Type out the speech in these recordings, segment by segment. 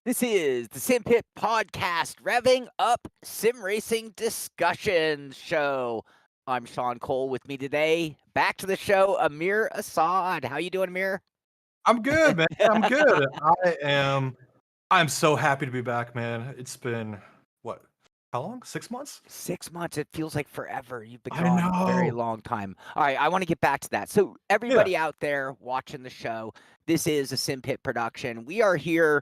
This is the Simpit Podcast, Revving Up Sim Racing Discussion Show. I'm Sean Cole. With me today, back to the show, Ameer Assad. How you doing, Ameer? I'm good, man. I'm good. I'm so happy to be back, man. It's been what? How long? 6 months? 6 months. It feels like forever. You've been I gone a very know. long time. All right, I want to get back to that. So, Yeah. everybody out there watching the show, this is a Simpit production. We are here.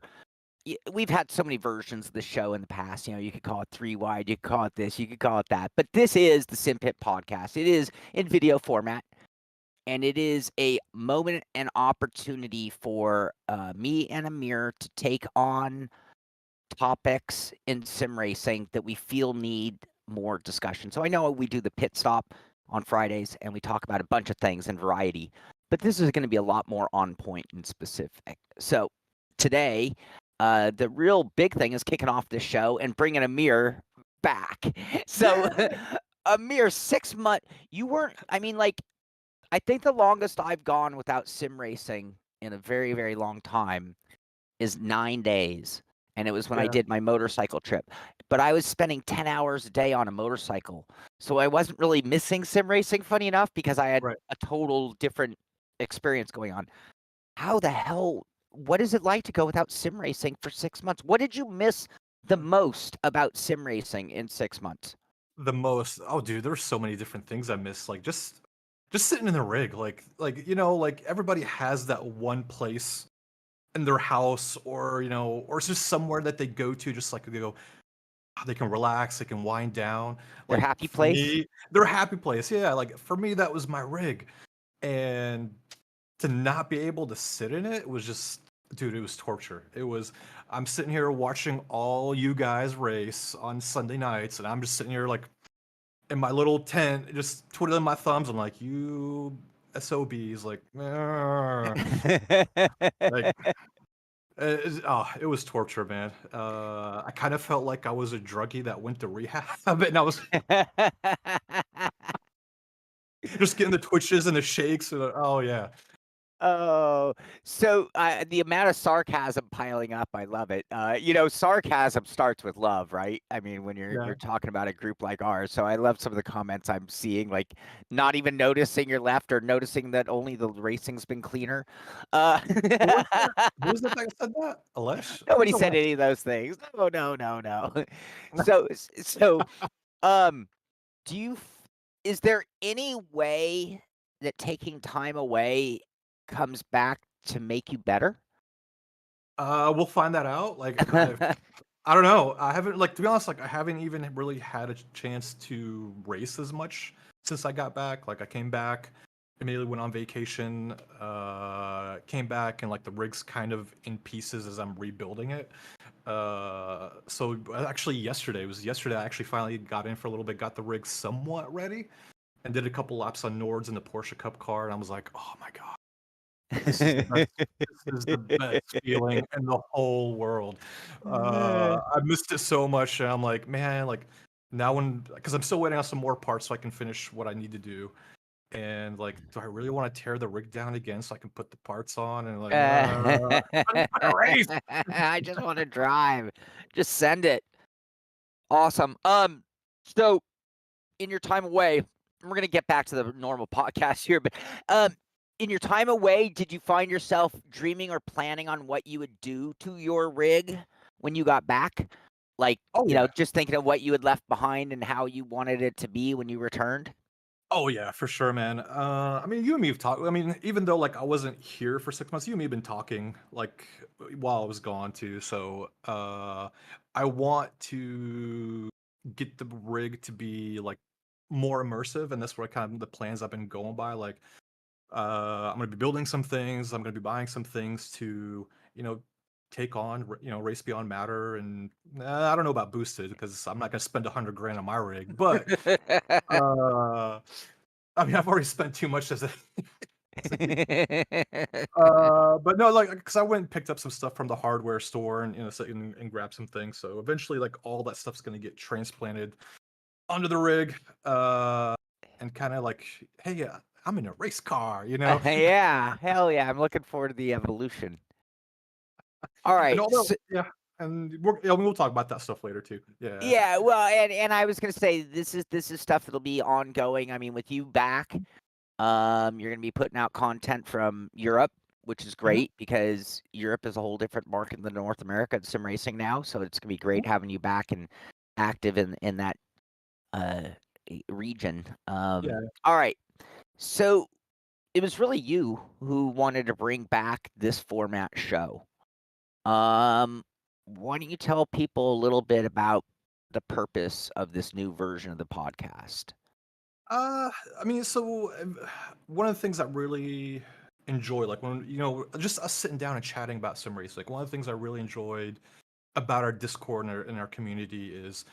We've had so many versions of the show in the past. You could call it three wide, you could call it this, you could call it that. But this is the Simpit Podcast. It is in video format, and it is a moment and opportunity for me and Ameer to take on topics in sim racing that we feel need more discussion. So I know we do the pit stop on Fridays, and we talk about a bunch of things and variety, but this is going to be a lot more on point and specific. So today, the real big thing is kicking off this show and bringing Ameer back. So, Ameer, 6 months, you weren't, I think the longest I've gone without sim racing in a very, very long time is 9 days. And it was when I Yeah. did my motorcycle trip. But I was spending 10 hours a day on a motorcycle. So I wasn't really missing sim racing, funny enough, because I had Right. a total different experience going on. How the hell, what is it like to go without sim racing for 6 months? What did you miss the most about sim racing in 6 months? The most. Oh, dude, there's so many different things I miss. Like just sitting in the rig. Like everybody has that one place in their house, or or it's just somewhere that they go to, just like they go. They can relax. They can wind down. Their Like happy for place? me, their happy place. Yeah. Like for me, that was my rig, and to not be able to sit in it was just, dude, it was torture. I'm sitting here watching all you guys race on Sunday nights, and I'm just sitting here like in my little tent, just twiddling my thumbs. I'm like, you SOBs, like, "Arr." Like, it was torture, man. I kind of felt like I was a druggie that went to rehab, and I was just getting the twitches and the shakes. And oh yeah, Oh, so the amount of sarcasm piling up, I love it. Sarcasm starts with love, right? I mean, when yeah. you're talking about a group like ours. So I love some of the comments I'm seeing, like not even noticing your left or noticing that only the racing's been cleaner. Uh, Who was that? Who was that that said that? Alesh? Nobody Who's said Alesh? any of those things. No, no, no, no. So, um, do you? Is there any way that taking time away comes back to make you better? We'll find that out. I don't know. I haven't, like, to be honest, like I haven't even really had a chance to race as much since I got back. Like I came back, immediately went on vacation, came back, and like the rig's kind of in pieces as I'm rebuilding it. So actually yesterday I actually finally got in for a little bit, got the rig somewhat ready, and did a couple laps on Nords in the Porsche Cup car, and I was like, oh my god. This is the best. This is the best feeling in the whole world. I missed it so much, and I'm like, man, like now because I'm still waiting on some more parts so I can finish what I need to do. And like, do I really want to tear the rig down again so I can put the parts on? And like, I just wanna race. I just want to drive. Just send it. Awesome. So in your time away, we're gonna get back to the normal podcast here, but in your time away, did you find yourself dreaming or planning on what you would do to your rig when you got back? Like, Oh yeah. just thinking of what you had left behind and how you wanted it to be when you returned? Oh yeah, for sure, man. I mean, you and me have talked. I mean, even though like I wasn't here for 6 months, you and me have been talking like while I was gone too. So I want to get the rig to be like more immersive, and that's what kind of the plans I've been going by. Like, I'm gonna be building some things. I'm gonna be buying some things to you know take on race beyond matter, and I don't know about boosted because I'm not gonna spend 100 grand on my rig, but. Uh, I mean, I've already spent too much as a but no, like, because I went and picked up some stuff from the hardware store, and and grabbed some things. So eventually, like, all that stuff's gonna get transplanted onto the rig, and kind of like, hey, I'm in a race car, you know. Yeah, hell yeah! I'm looking forward to the evolution. All And right, although, so, yeah, And we'll talk about that stuff later too. Yeah. Yeah, well, and I was gonna say this is stuff that'll be ongoing. I mean, with you back, you're gonna be putting out content from Europe, which is Mhm, great because Europe is a whole different market than North America in sim racing now. So it's gonna be great mhm. having you back and active in that uh region. Yeah. All right, so it was really you who wanted to bring back this format show. Um, why don't you tell people a little bit about the purpose of this new version of the podcast? Uh, I mean, so one of the things that really enjoy, like when just us sitting down and chatting about sim race, like one of the things I really enjoyed about our Discord and our community is,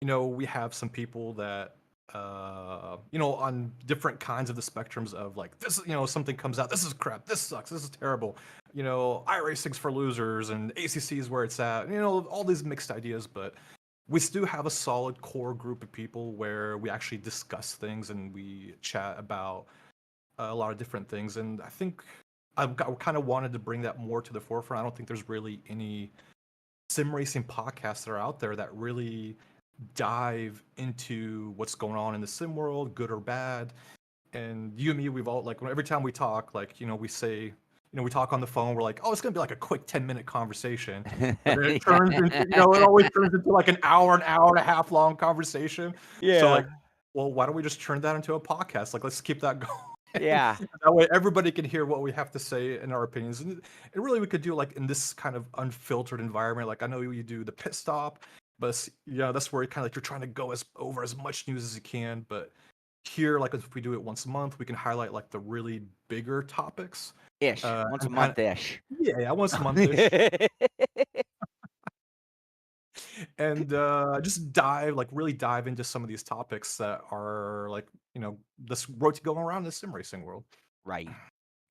we have some people that, on different kinds of the spectrums of like this, something comes out, this is crap, this sucks, this is terrible, iRacing's for losers and ACC is where it's at, all these mixed ideas, but we still have a solid core group of people where we actually discuss things and we chat about a lot of different things. And I think kind of wanted to bring that more to the forefront. I don't think there's really any sim racing podcasts that are out there that really dive into what's going on in the sim world, good or bad. And you and me, we've all like every time we talk, like we say, we talk on the phone. We're like, oh, it's gonna be like a quick 10-minute conversation, but then it turns into, it always turns into like an hour and a half long conversation. So Yeah. like, well, why don't we just turn that into a podcast? Like, let's keep that going. Yeah. That way, everybody can hear what we have to say and our opinions. And really, we could do like in this kind of unfiltered environment. Like, I know you do the pit stop, but that's where kind of like you're trying to go over as much news as you can, but here, like if we do it once a month, we can highlight like the really bigger topics. Ish. Once a And kind of month ish. yeah, once a month ish, and just really dive into some of these topics that are like this road going around the sim racing world. Right.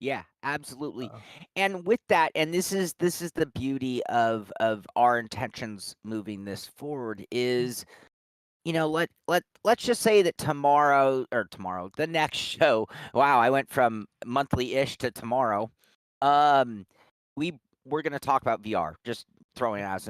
Yeah, absolutely. Uh, And with that, and this is the beauty of our intentions moving this forward is, let's just say that tomorrow, the next show. Wow, I went from monthly ish to tomorrow. Um, we we're gonna talk about VR. Just throwing it as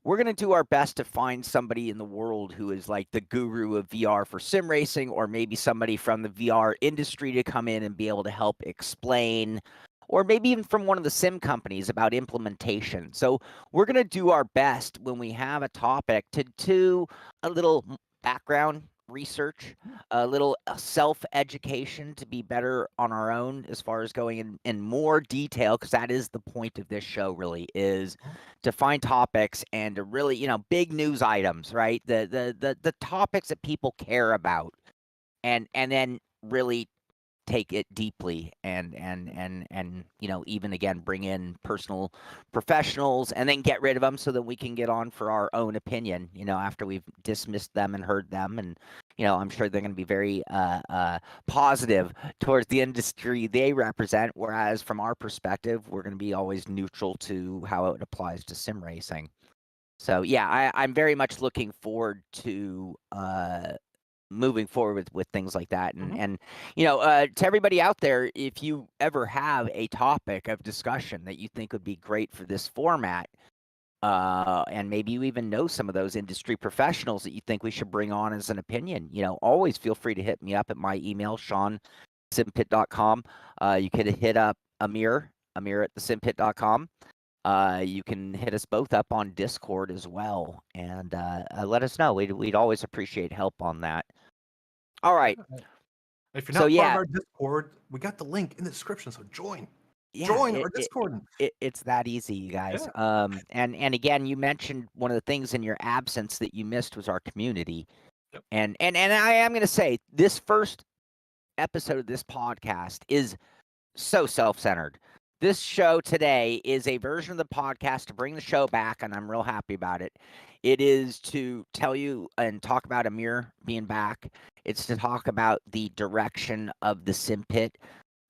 we're gonna do our best to find somebody in the world who is like the guru of VR for sim racing, or maybe somebody from the VR industry to come in and be able to help explain, or maybe even from one of the sim companies about implementation. So we're gonna do our best when we have a topic to do a little background research, a little self education to be better on our own as far as going in more detail, because that is the point of this show, really, is to find topics and to really, big news items, right? The topics that people care about, and then really take it deeply and even again bring in personal professionals and then get rid of them so that we can get on for our own opinion after we've dismissed them and heard them. And I'm sure they're going to be very positive towards the industry they represent, whereas from our perspective we're going to be always neutral to how it applies to sim racing. So yeah, I'm very much looking forward to moving forward with things like that. And mhm. to everybody out there, if you ever have a topic of discussion that you think would be great for this format, and maybe you even know some of those industry professionals that you think we should bring on as an opinion, always feel free to hit me up at my email, Simpit.com. You could hit up Ameer at thesimpit.com. You can hit us both up on Discord as well, and let us know. We'd always appreciate help on that. All right. Yeah. If you're So not part of yeah, our Discord, we got the link in the description. So join, yeah, join our Discord. it's that easy, you guys. Yeah. And again, you mentioned one of the things in your absence that you missed was our community. Yep. And I am going to say this first episode of this podcast is so self-centered. This show today is a version of the podcast to bring the show back, and I'm real happy about it. It is to tell you and talk about Ameer being back. It's to talk about the direction of the Simpit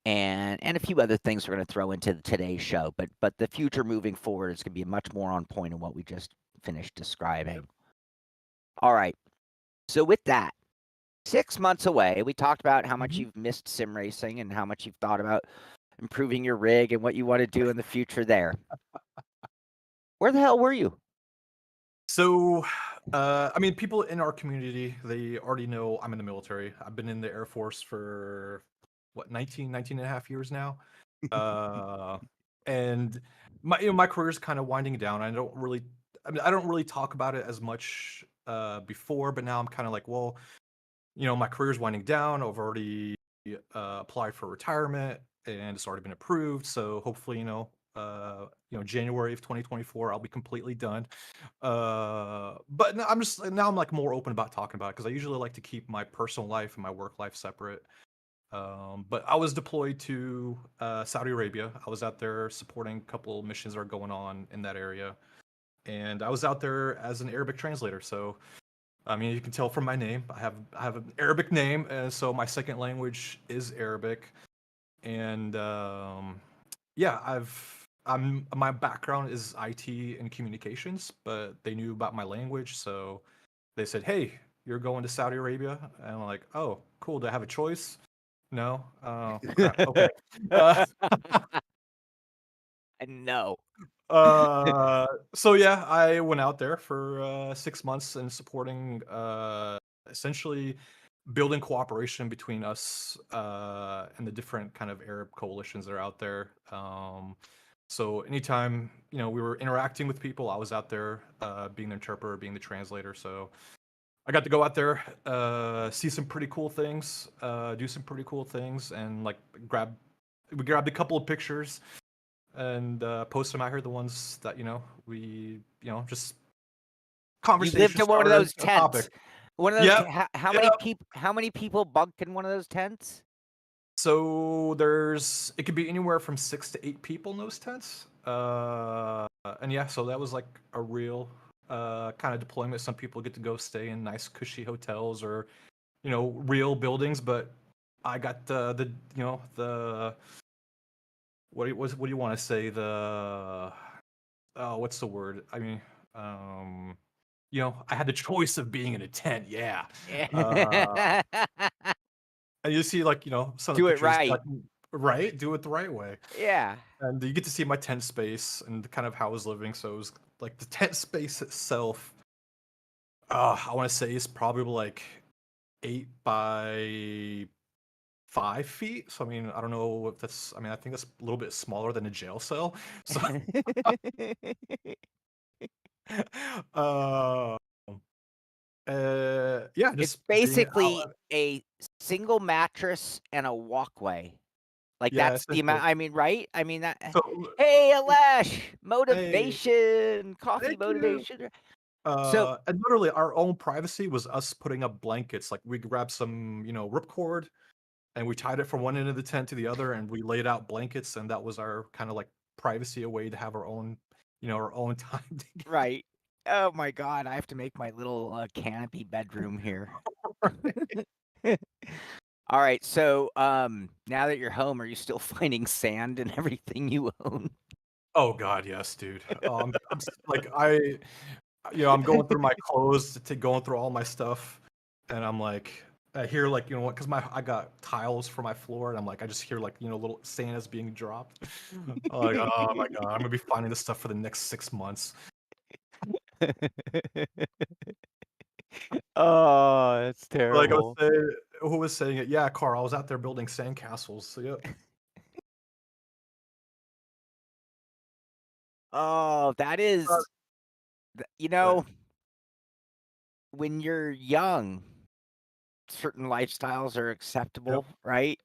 and a few other things we're going to throw into today's show. But the future moving forward is going to be much more on point in what we just finished describing. All right. So with that, 6 months away, we talked about how much Mhm. you've missed sim racing and how much you've thought about improving your rig and what you want to do in the future there. Where the hell were you? So, I mean, people in our community, they already know I'm in the military. I've been in the Air Force for what, 19 and a half years now. Uh, and my career's kind of winding down. I don't really talk about it as much before, but now I'm kind of like, well, my career's winding down. I've already applied for retirement and it's already been approved. So hopefully, January of 2024, I'll be completely done. But now I'm like more open about talking about it because I usually like to keep my personal life and my work life separate. But I was deployed to Saudi Arabia. I was out there supporting a couple missions that are going on in that area, and I was out there as an Arabic translator. So I mean, you can tell from my name. I have an Arabic name, and so my second language is Arabic. And yeah, my background is IT and communications, but they knew about my language, so they said, "Hey, you're going to Saudi Arabia," and I'm like, "Oh, cool. Do I have a choice? No. Oh, crap. Okay." Uh, No. so yeah, I went out there for 6 months and supporting essentially building cooperation between us and the different kind of Arab coalitions that are out there. So anytime we were interacting with people, I was out there being the interpreter, being the translator. So I got to go out there, see some pretty cool things, do some pretty cool things, and like we grabbed a couple of pictures and post them out here. The ones that we just You lived conversation in one of starters, those a topic. tents. One of those. Yep, How many yep. people? How many people bunked in one of those tents? So it could be anywhere from 6 to 8 people in those tents. And yeah, so that was like a real kind of deployment. Some people get to go stay in nice cushy hotels or real buildings, but I got the what do you want to say, the what's the word? I mean, I had the choice of being in a tent. Yeah. Uh, and you see, like, some of the Do it pictures, right. like, right? Do it the right way. Yeah. And you get to see my tent space and kind of how I was living. So it was like the tent space itself, I want to say is probably like 8 by 5 feet. So I mean, I don't know if that's. I mean, I think that's a little bit smaller than a jail cell. So, uh, yeah, It's just being basically out. a single mattress and a walkway. Like, Yeah, that's the essentially. amount. I mean, right? I mean that. So, Hey, Alash, hey, motivation, coffee thank you. motivation. So And literally, our own privacy was us putting up blankets. Like we grabbed some, ripcord, and we tied it from one end of the tent to the other, and we laid out blankets, and that was our kind of like privacy, a way to have our own time together. right. Oh my God, I have to make my little canopy bedroom here. All right. So now that you're home, are you still finding sand and everything you own? Oh God, yes, dude. Like I'm going through my clothes, going through all my stuff, and I'm like, I hear like what? Because I got tiles for my floor, and I'm like, I just hear like little sand is being dropped. I'm like, oh my God, I'm gonna be finding this stuff for the next 6 months. Oh, that's Like I was terrible. saying, who was saying it? Yeah, Carl, I was out there building sandcastles. So yeah. Oh, that Uh, is, but when you're young, certain lifestyles are yep. acceptable, right?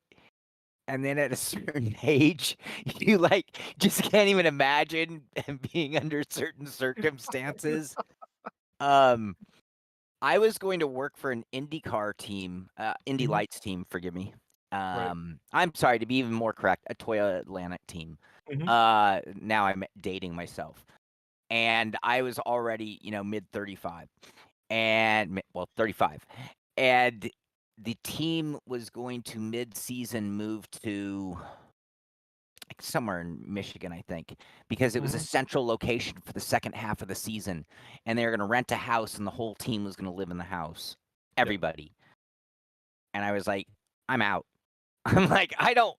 And then at a certain age, you like just can't even imagine being under certain circumstances. Um, I was going to work for an IndyCar team, Indy Mhm. Lights team, forgive me. Right. I'm sorry, to be even more correct, a Toyota Atlantic team. Mhm. Now I'm dating myself. And I was already, mid 35 and well, 35. And the team was going to mid-season move to like somewhere in Michigan, I think, because it was a Mhm. central location for the second half of the season, and they were gonna rent a house, and the whole team was gonna live in the house, Yep. everybody. And I was like, "I'm out." I'm like, I don't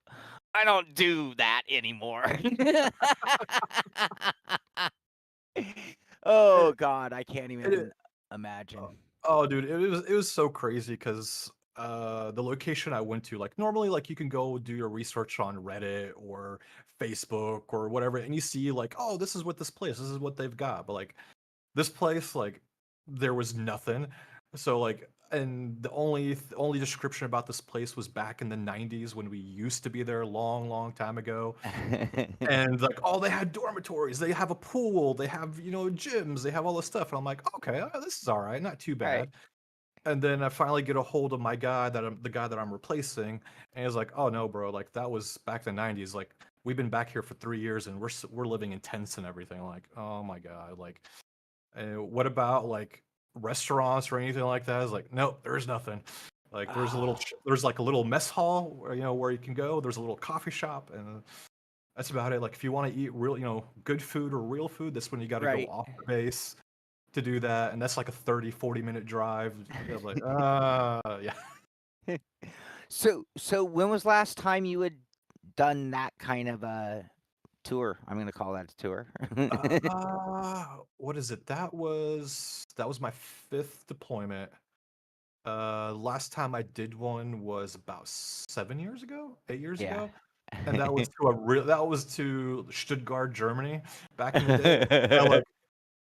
do that anymore." Oh It, God, I can't it, even imagine. oh, dude, it was so crazy because the location I went to, like normally, like you can go do your research on Reddit or Facebook or whatever, and you see like, oh, this is what this is what they've got, but like this place, like there was nothing. So like, and the only description about this place was back in the '90s when we used to be there a long, long time ago. And like, oh, they had dormitories, they have a pool, they have gyms, they have all this stuff. And I'm like, okay, this is all right, not too Right. bad. And then I finally get a hold of the guy that I'm replacing, and he's like, "Oh no, bro! Like that was back in the '90s. Like we've been back here for 3 years, and we're living in tents and everything." I'm like, oh my god! Like, what about like restaurants or anything like that? It's like, nope, there's nothing. Like Oh, there's like a little mess hall where where you can go. There's a little coffee shop, and that's about it. Like if you want to eat real, good food or real food, that's when you got to go right. off the base to do that, and that's like a 30-40 minute drive. I was like, yeah. So when was last time you had done that kind of a tour? I'm gonna call that a tour. What is it? That was my fifth deployment. Last time I did one was about 7 years ago, 8 years Yeah. ago, and that was to Stuttgart, Germany, back in the day. I like,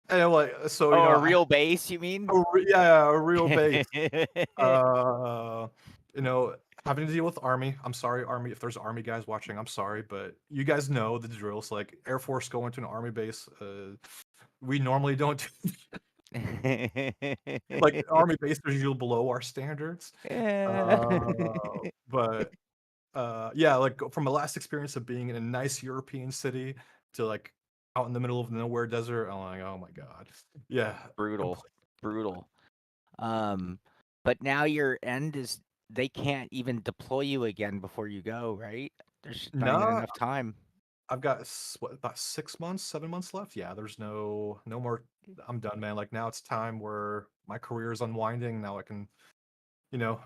and I'm like, so Oh, a real base, you mean? yeah, a real base. Uh, you know, Having to deal with Army. I'm sorry, Army. If there's Army guys watching, I'm sorry, but you guys know the drills. Like Air Force going to an Army base. We normally don't like Army base are usually below our standards. Yeah. Uh, but yeah, like from a last experience of being in a nice European city to like out in the middle of nowhere desert, I'm like, oh my god, yeah, Brutal. complete. Brutal. Um, but now your end is they can't even deploy you again before you go, right? There's just not even No, enough time. I've got what, about 6 months, 7 months left. Yeah, there's no more. I'm done, man. Like now it's time where my career is unwinding. Now I can, you know,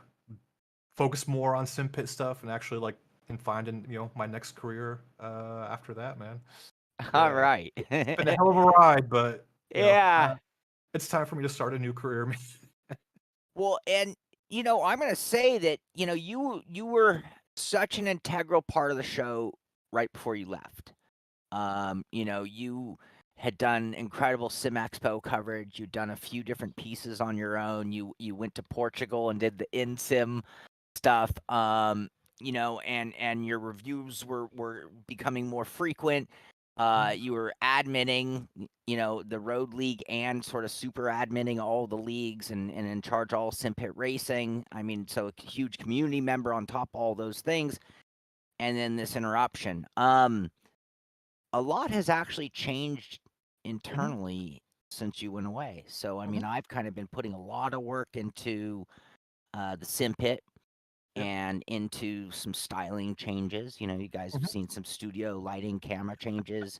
focus more on Simpit stuff and actually like can find my next career after that, man. All Yeah, right. it's been a hell of a ride, but Yeah. it's time for me to start a new career. Well, and I'm gonna say that, you were such an integral part of the show right before you left. You had done incredible Sim Expo coverage. You'd done a few different pieces on your own. You went to Portugal and did the InSim stuff. And your reviews were becoming more frequent. You were adminning, the road league and sort of super adminning all the leagues and in charge of all Simpit racing. I mean, so a huge community member on top of all those things. And then this interruption. A lot has actually changed Mhm, internally since you went away. So, I mhm, mean, I've kind of been putting a lot of work into the sim pit yeah, and into some styling changes. You guys have mhm, seen some studio lighting, camera changes,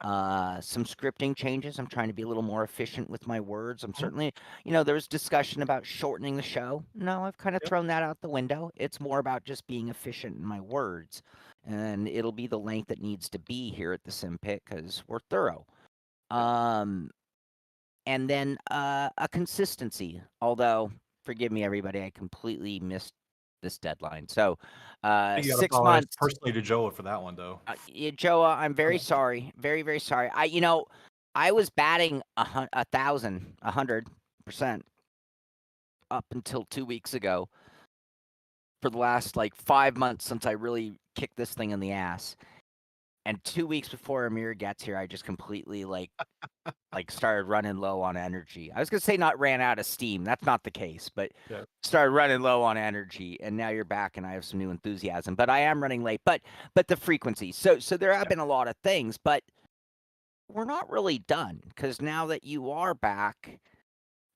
some scripting changes. I'm trying to be a little more efficient with my words. I'm mhm, certainly, there was discussion about shortening the show. No, I've kind of yep, thrown that out the window. It's more about just being efficient in my words. And it'll be the length that needs to be here at the Sim Pit because we're thorough. yep. Um, and then a consistency. Although, forgive me, everybody, I completely missed this deadline. So, I think you gotta six apologize months. personally to Joa for that one, though. Yeah, Joa, I'm very sorry, very very sorry. I was batting 100% up until 2 weeks ago for the last like 5 months since I really kicked this thing in the ass. And 2 weeks before Amir gets here, I just completely like started running low on energy. I was gonna say not ran out of steam. That's not the case, but Yeah. started running low on energy. And now you're back, and I have some new enthusiasm. But I am running late. But the frequency. So there have Yeah. been a lot of things, but we're not really done because now that you are back,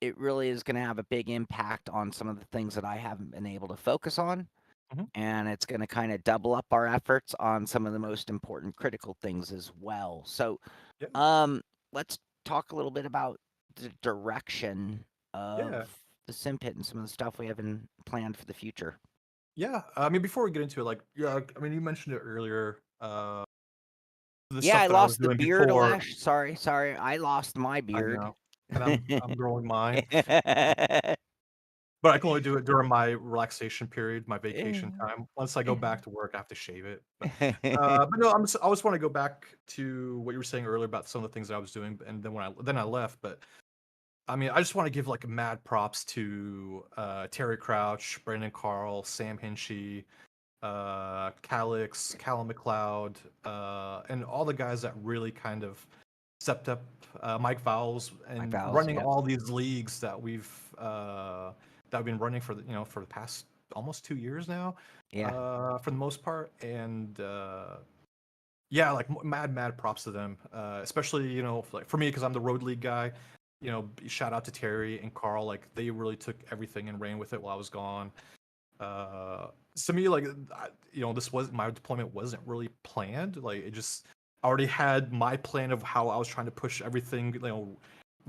it really is going to have a big impact on some of the things that I haven't been able to focus on. Mhm. And it's going to kind of double up our efforts on some of the most important critical things as well. So, Yeah. um, let's talk a little bit about the direction Yeah. of the sim pit and some of the stuff we have in planned for the future. Yeah. I mean, before we get into it, like, yeah, I mean, you mentioned it earlier. the Yeah, stuff I that I was lost the doing beard before. last. Sorry. I lost my I beard. know, and I'm growing mine. But I can only do it during my relaxation period, my vacation time. Once I go back to work, I have to shave it. But no, I just want to go back to what you were saying earlier about some of the things that I was doing, and then I left. But I mean, I just want to give like mad props to Terry Crouch, Brandon Carl, Sam Hinchy, Calix, Callum McLeod, and all the guys that really kind of stepped up. Mike Vowles My and vowels, running yep. all these leagues that we've been running for for the past almost 2 years now, Yeah. for the most part, and yeah, like mad props to them, especially like for me because I'm the road league guy. Shout out to Terry and Carl, like they really took everything and ran with it while I was gone. To me, like this was my deployment wasn't really planned. Like it just I already had my plan of how I was trying to push everything,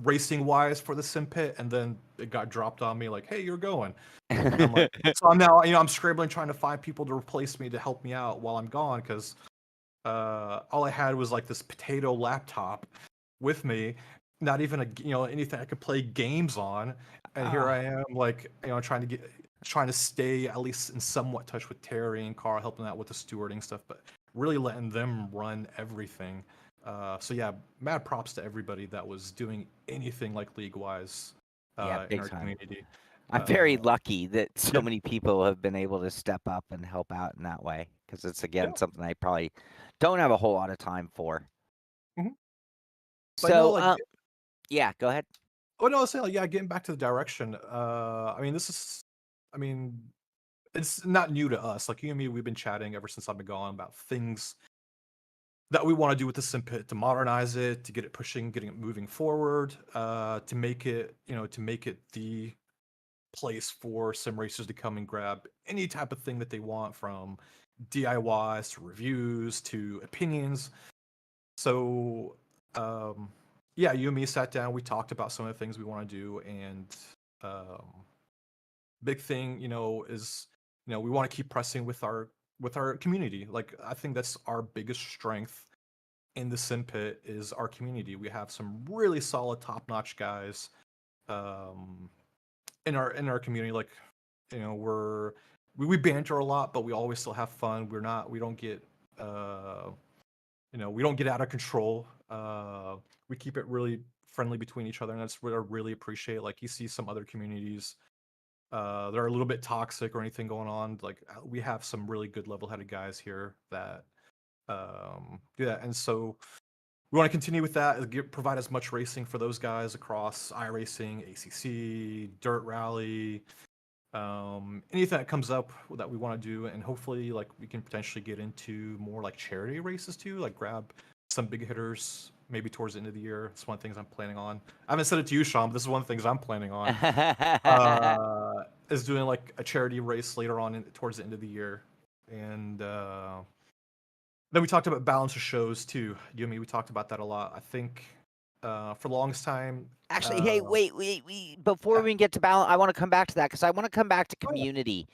racing wise for the Simpit, and then it got dropped on me like, hey, you're going. And I'm like, so I'm now, I'm scrambling trying to find people to replace me to help me out while I'm gone because all I had was like this potato laptop with me, not even anything I could play games on, and here I am like trying to stay at least in somewhat touch with Terry and Carl, helping out with the stewarding stuff, but really letting them run everything. So yeah, mad props to everybody that was doing anything like league wise Yeah, in big our time. community. I'm very Uh, lucky that so yeah, many people have been able to step up and help out in that way because it's yeah. again something I probably don't have a whole lot of time for. hmm But no, So, like, yeah, go ahead. oh no, I was saying like, yeah, getting back to the direction. I mean, I mean, it's not new to us. Like you and me, we've been chatting ever since I've been gone about things that we want to do with the Simpit to modernize it, to get it pushing, getting it moving forward, to make it, to make it the place for sim racers to come and grab any type of thing that they want, from DIYs to reviews to opinions. So, yeah, you and me sat down. We talked about some of the things we want to do, and um, big thing, is we want to keep pressing with our community. Like I think that's our biggest strength in the Sim Pit is our community. We have some really solid, top notch guys um, in our community. Like we banter a lot, but we always still have fun. We don't get we don't get out of control. We keep it really friendly between each other, and that's what I really appreciate. Like you see some other communities that are a little bit toxic or anything going on. Like we have some really good level-headed guys here that do that, and so we want to continue with that. Provide as much racing for those guys across iRacing, ACC, Dirt Rally, anything that comes up that we want to do, and hopefully like we can potentially get into more like charity races too, like grab some big hitters maybe towards the end of the year. It's one of the things I'm planning on. I haven't said it to you, Sean, but this is one of the things I'm planning on. Is doing like a charity race later on towards the end of the year, and then we talked about balance of shows too. You and me, we talked about that a lot. I think for the longest time. Actually, hey, wait. Before Yeah, we get to balance, I want to come back to that because I want to come back to oh yeah, community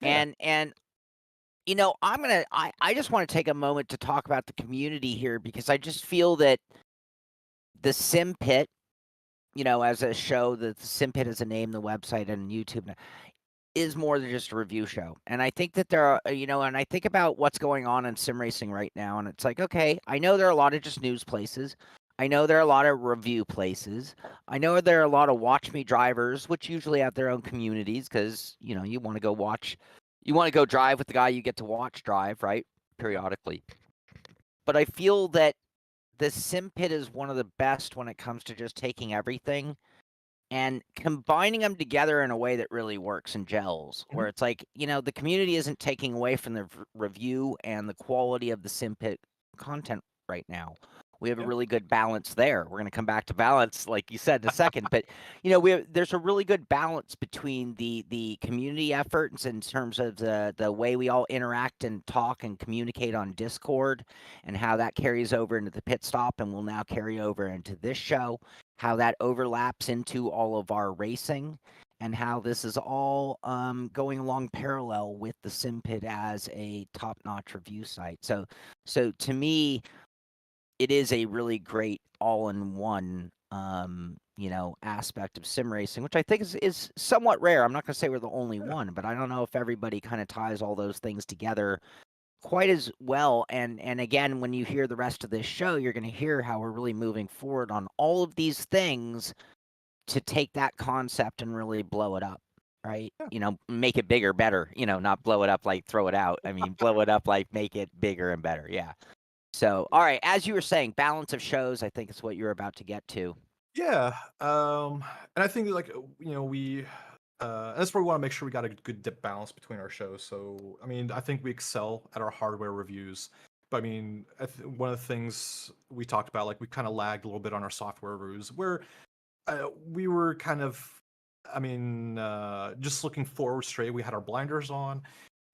yeah, and I just want to take a moment to talk about the community here because I just feel that the Sim Pit, as a show, the Sim Pit as a name, the website and YouTube is more than just a review show. And I think that there are, and I think about what's going on in sim racing right now, and it's like, okay, I know there are a lot of just news places. I know there are a lot of review places. I know there are a lot of watch me drivers, which usually have their own communities because, you want to go drive with the guy you get to watch drive, right? Periodically. But I feel that the sim pit is one of the best when it comes to just taking everything and combining them together in a way that really works and gels, mhm, where it's like, the community isn't taking away from the review and the quality of the Simpit content right now. We have a yeah, really good balance there. We're going to come back to balance, like you said, in a second. But there's a really good balance between the community efforts in terms of the way we all interact and talk and communicate on Discord, and how that carries over into the pit stop, and will now carry over into this show, how that overlaps into all of our racing, and how this is all going along parallel with the Simpit as a top-notch review site. So to me, it is a really great all-in-one, aspect of sim racing, which I think is somewhat rare. I'm not going to say we're the only Yeah. one, but I don't know if everybody kind of ties all those things together quite as well. And again, when you hear the rest of this show, you're going to hear how we're really moving forward on all of these things to take that concept and really blow it up, right? Yeah. Make it bigger, better, not blow it up like throw it out. I mean, blow it up like make it bigger and better. Yeah. So, all right, as you were saying, balance of shows, I think is what you're about to get to. Yeah. And I think like we that's where we want to make sure we got a good balance between our shows. So I mean, I think we excel at our hardware reviews. But I mean, one of the things we talked about, like we kind of lagged a little bit on our software reviews, where we were kind of, I mean, just looking forward straight. We had our blinders on,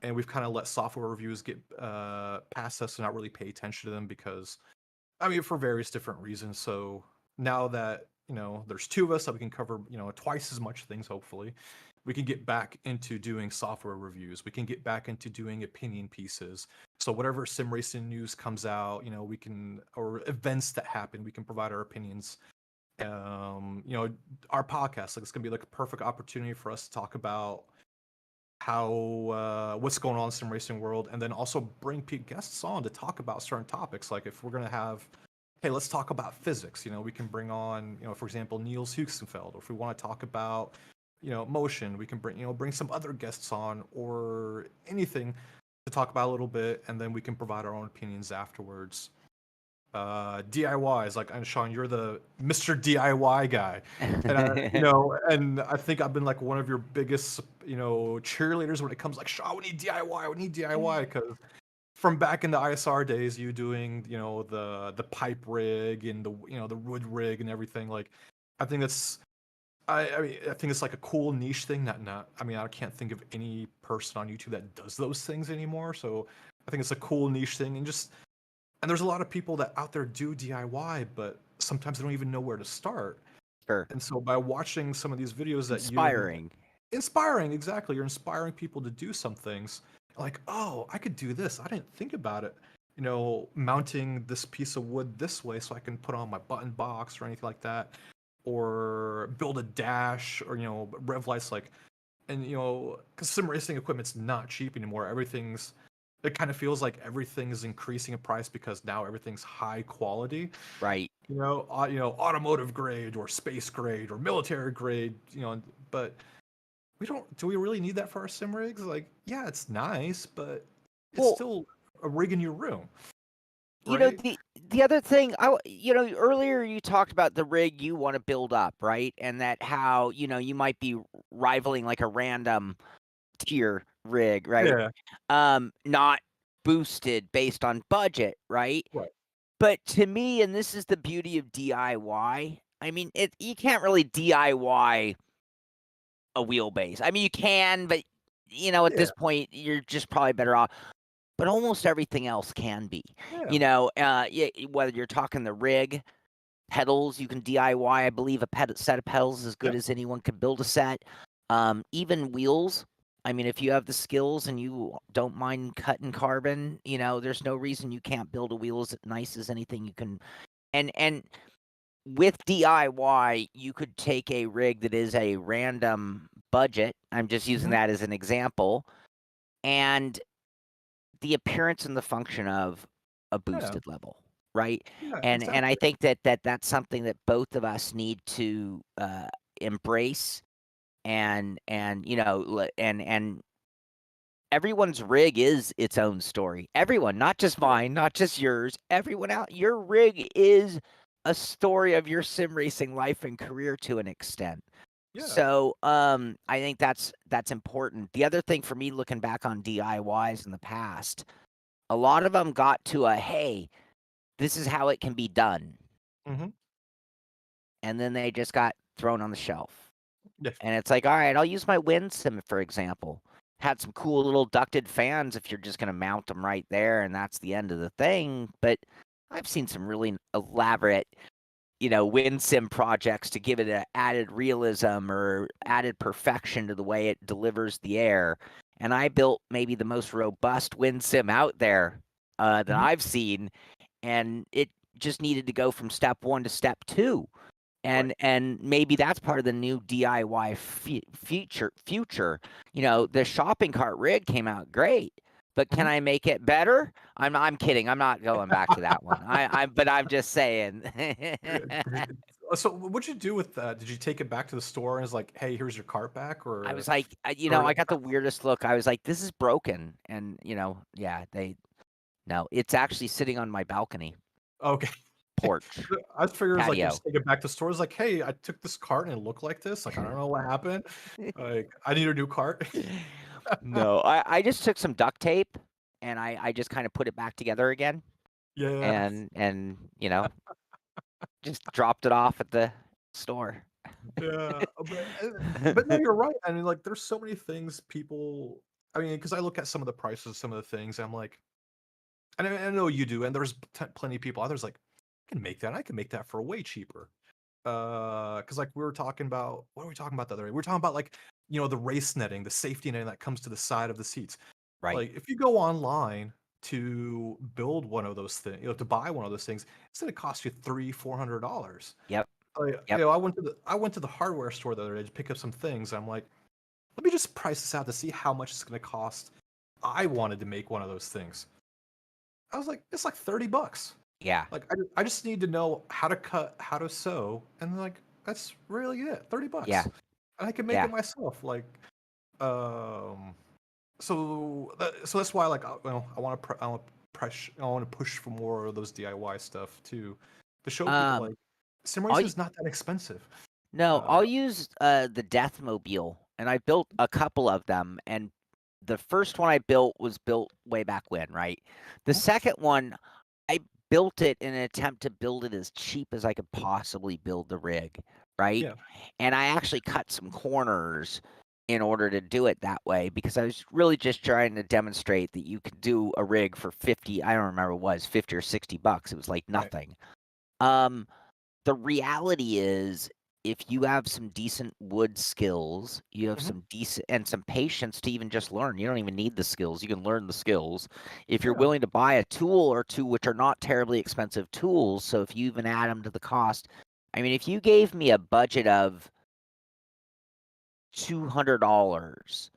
and we've kind of let software reviews get past us and not really pay attention to them because, I mean, for various different reasons. So now that there's two of us that we can cover twice as much things. Hopefully, we can get back into doing software reviews. We can get back into doing opinion pieces. So whatever sim racing news comes out, we can, or events that happen, we can provide our opinions. Our podcast, like it's gonna be like a perfect opportunity for us to talk about how what's going on in the sim racing world, and then also bring guests on to talk about certain topics. Like if we're gonna have, hey, let's talk about physics. We can bring on, for example, Niels Huxenfeld. Or if we want to talk about, motion, we can bring some other guests on or anything to talk about a little bit, and then we can provide our own opinions afterwards. DIYs, like, and Sean, you're the Mr. DIY guy, and and I think I've been like one of your biggest, cheerleaders when it comes like, Sean, we need DIY, because from back in the ISR days, you doing, the pipe rig and the wood rig and everything. Like, I think that's, I mean, I think it's like a cool niche thing. Not, I mean, I can't think of any person on YouTube that does those things anymore. So I think it's a cool niche thing, and there's a lot of people that out there do DIY, but sometimes they don't even know where to start. Sure. And so by watching some of these videos that Inspiring. Exactly, you're inspiring people to do some things. Like, oh, I could do this. I didn't think about it. Mounting this piece of wood this way so I can put on my button box or anything like that, or build a dash, or rev lights, like, and because sim racing equipment's not cheap anymore. It kind of feels like everything is increasing in price because now everything's high quality. Right. Automotive grade or space grade or military grade. But do we really need that for our sim rigs? Like, yeah, it's nice, but it's still a rig in your room. Right? The other thing, earlier you talked about the rig you want to build up, right? And that how, you might be rivaling like a random tier rig, right? Yeah. Not boosted based on budget, right? Right. But to me, and this is the beauty of DIY, I mean, you can't really DIY a wheelbase. I mean, you can, but at this point, you're just probably better off. But almost everything else can be. Yeah. Whether you're talking the rig, pedals, you can DIY. I believe a set of pedals is as good as anyone could build a set. Even wheels. I mean, if you have the skills and you don't mind cutting carbon, there's no reason you can't build a wheel as nice as anything you can. And with DIY, you could take a rig that is a random budget. I'm just using that as an example. And the appearance and the function of a boosted level, right? Yeah, And exactly. I think that's something that both of us need to embrace, and everyone's rig is its own story. Everyone, not just mine, not just yours. Everyone out, your rig is a story of your sim racing life and career to an extent. Yeah. So I think that's important. The other thing for me, looking back on DIYs in the past, a lot of them got to hey, this is how it can be done. Mm-hmm. And then they just got thrown on the shelf. Yeah. And it's like, all right, I'll use my wind sim, for example. Had some cool little ducted fans if you're just going to mount them right there, and that's the end of the thing. But I've seen some really elaborate wind sim projects to give it an added realism or added perfection to the way it delivers the air. And I built maybe the most robust wind sim out there that I've seen, and it just needed to go from step 1 to step 2. And maybe that's part of the new DIY future. The shopping cart rig came out great, but can I make it better? I'm kidding. I'm not going back to that one. But I'm just saying. So what'd you do with that? Did you take it back to the store and it's like, hey, here's your cart back? I Or was like, or I got the weirdest look. I was like, this is broken. And, yeah, no, it's actually sitting on my balcony okay. porch I figured it's like you patio. just take it back to stores like, hey, I took this cart and it looked like this. Like, I don't know what happened. Like, I need a new cart. No, I just took some duct tape and I just kind of put it back together again Yeah. and just dropped it off at the store. Yeah. But no, you're right. I mean, like, there's so many things people. I mean, because I look at some of the prices of some of the things, I'm like, and I know you do, and there's plenty of people. Others like, I can make that. I can make that for way cheaper. Because like we were talking about, what were we talking about the other day? We were talking about like, the race netting, the safety netting that comes to the side of the seats. Right. Like if you go online to build one of those things, to buy one of those things, it's gonna cost you $300-$400. Yep. Like, Yep. I went to the hardware store the other day to pick up some things. I'm like, let me just price this out to see how much it's gonna cost. I wanted to make one of those things. I was like, it's like $30. Yeah. Like I just need to know how to cut, how to sew, and like that's really it. $30. Yeah. And I can make Yeah. it myself. Like, so that's why like I want to push for more of those DIY stuff too, to show people like sim racing is not that expensive. No, I'll use the Deathmobile, and I built a couple of them, and the first one I built was built way back when, right? The second one, I built it in an attempt to build it as cheap as I could possibly build the rig, right? Yeah. And I actually cut some corners in order to do it that way because I was really just trying to demonstrate that you could do a rig for 50, I don't remember what it was, 50 or $60. It was like nothing. Right. The reality is if you have some decent wood skills, you have some decent and some patience to even just learn. You don't even need the skills. You can learn the skills. If you're willing to buy a tool or two, which are not terribly expensive tools, so if you even add them to the cost, I mean, if you gave me a budget of $200,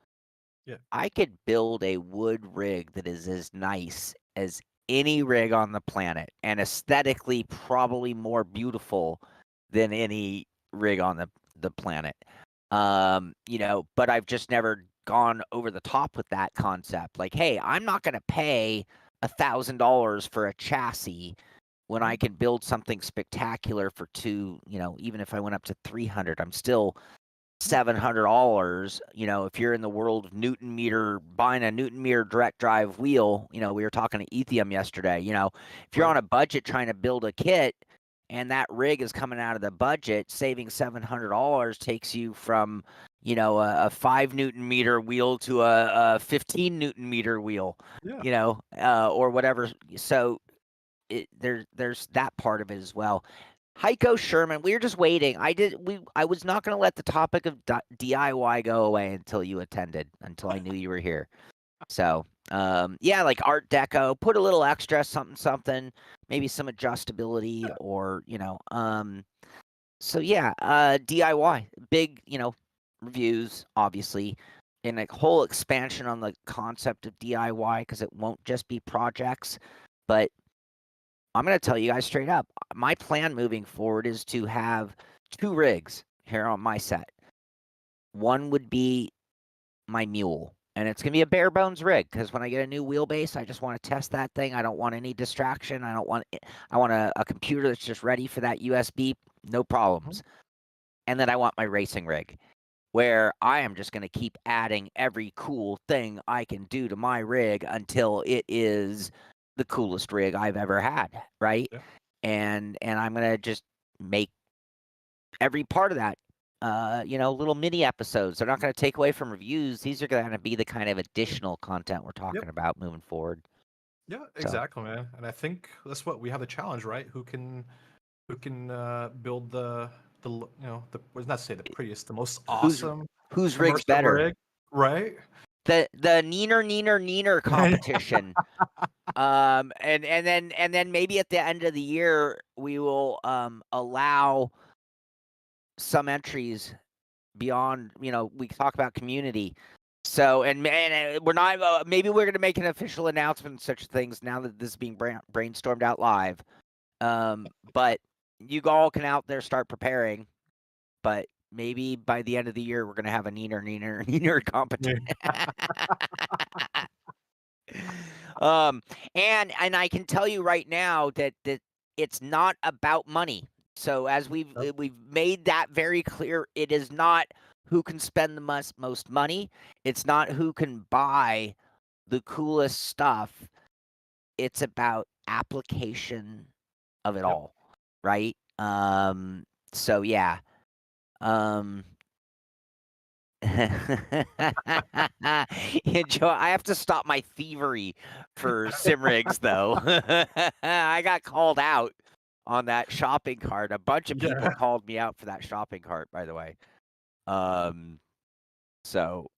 I could build a wood rig that is as nice as any rig on the planet and aesthetically probably more beautiful than any rig on the planet. But I've just never gone over the top with that concept. Like, hey, I'm not going to pay $1,000 for a chassis when I can build something spectacular for even if I went up to 300, I'm still $700. If you're in the world of Newton meter, buying a Newton meter direct drive wheel, we were talking to Ethium yesterday. If you're on a budget trying to build a kit and that rig is coming out of the budget, saving $700 takes you from, a 5 Newton meter wheel to a 15 Newton meter wheel, or whatever. So there's that part of it as well. Heiko Sherman, we were just waiting. I was not going to let the topic of DIY go away until you attended, until I knew you were here. So, like Art Deco, put a little extra something, maybe some adjustability or, so yeah, DIY, big, reviews, obviously, and a whole expansion on the concept of DIY because it won't just be projects, but I'm going to tell you guys straight up. My plan moving forward is to have 2 rigs here on my set. One would be my mule, and it's going to be a bare bones rig because when I get a new wheelbase, I just want to test that thing. I don't want any distraction. I want a computer that's just ready for that USB, no problems. And then I want my racing rig where I am just going to keep adding every cool thing I can do to my rig until it is the coolest rig I've ever had, right? Yeah. And I'm going to just make every part of that little mini episodes. They're not going to take away from reviews. These are going to be the kind of additional content we're talking about moving forward. Yeah, exactly, man. And I think that's what we have the challenge, right? Who can build the what does not say the prettiest, the most awesome whose rig's better, rig, right? The neener competition. And then maybe at the end of the year we will allow some entries beyond. We talk about community. So and we're not. Maybe we're gonna make an official announcement and such things now that this is being brainstormed out live. But you all can out there start preparing. But maybe by the end of the year we're gonna have a neener competition. Um, and I can tell you right now that it's not about money. So as Yep. we've made that very clear, it is not who can spend the most money. It's not who can buy the coolest stuff. It's about application of it Yep. all, right? So yeah. Um, Joe, I have to stop my thievery for sim rigs, though. I got called out on that shopping cart. A bunch of people Yeah. called me out for that shopping cart, by the way. Um, so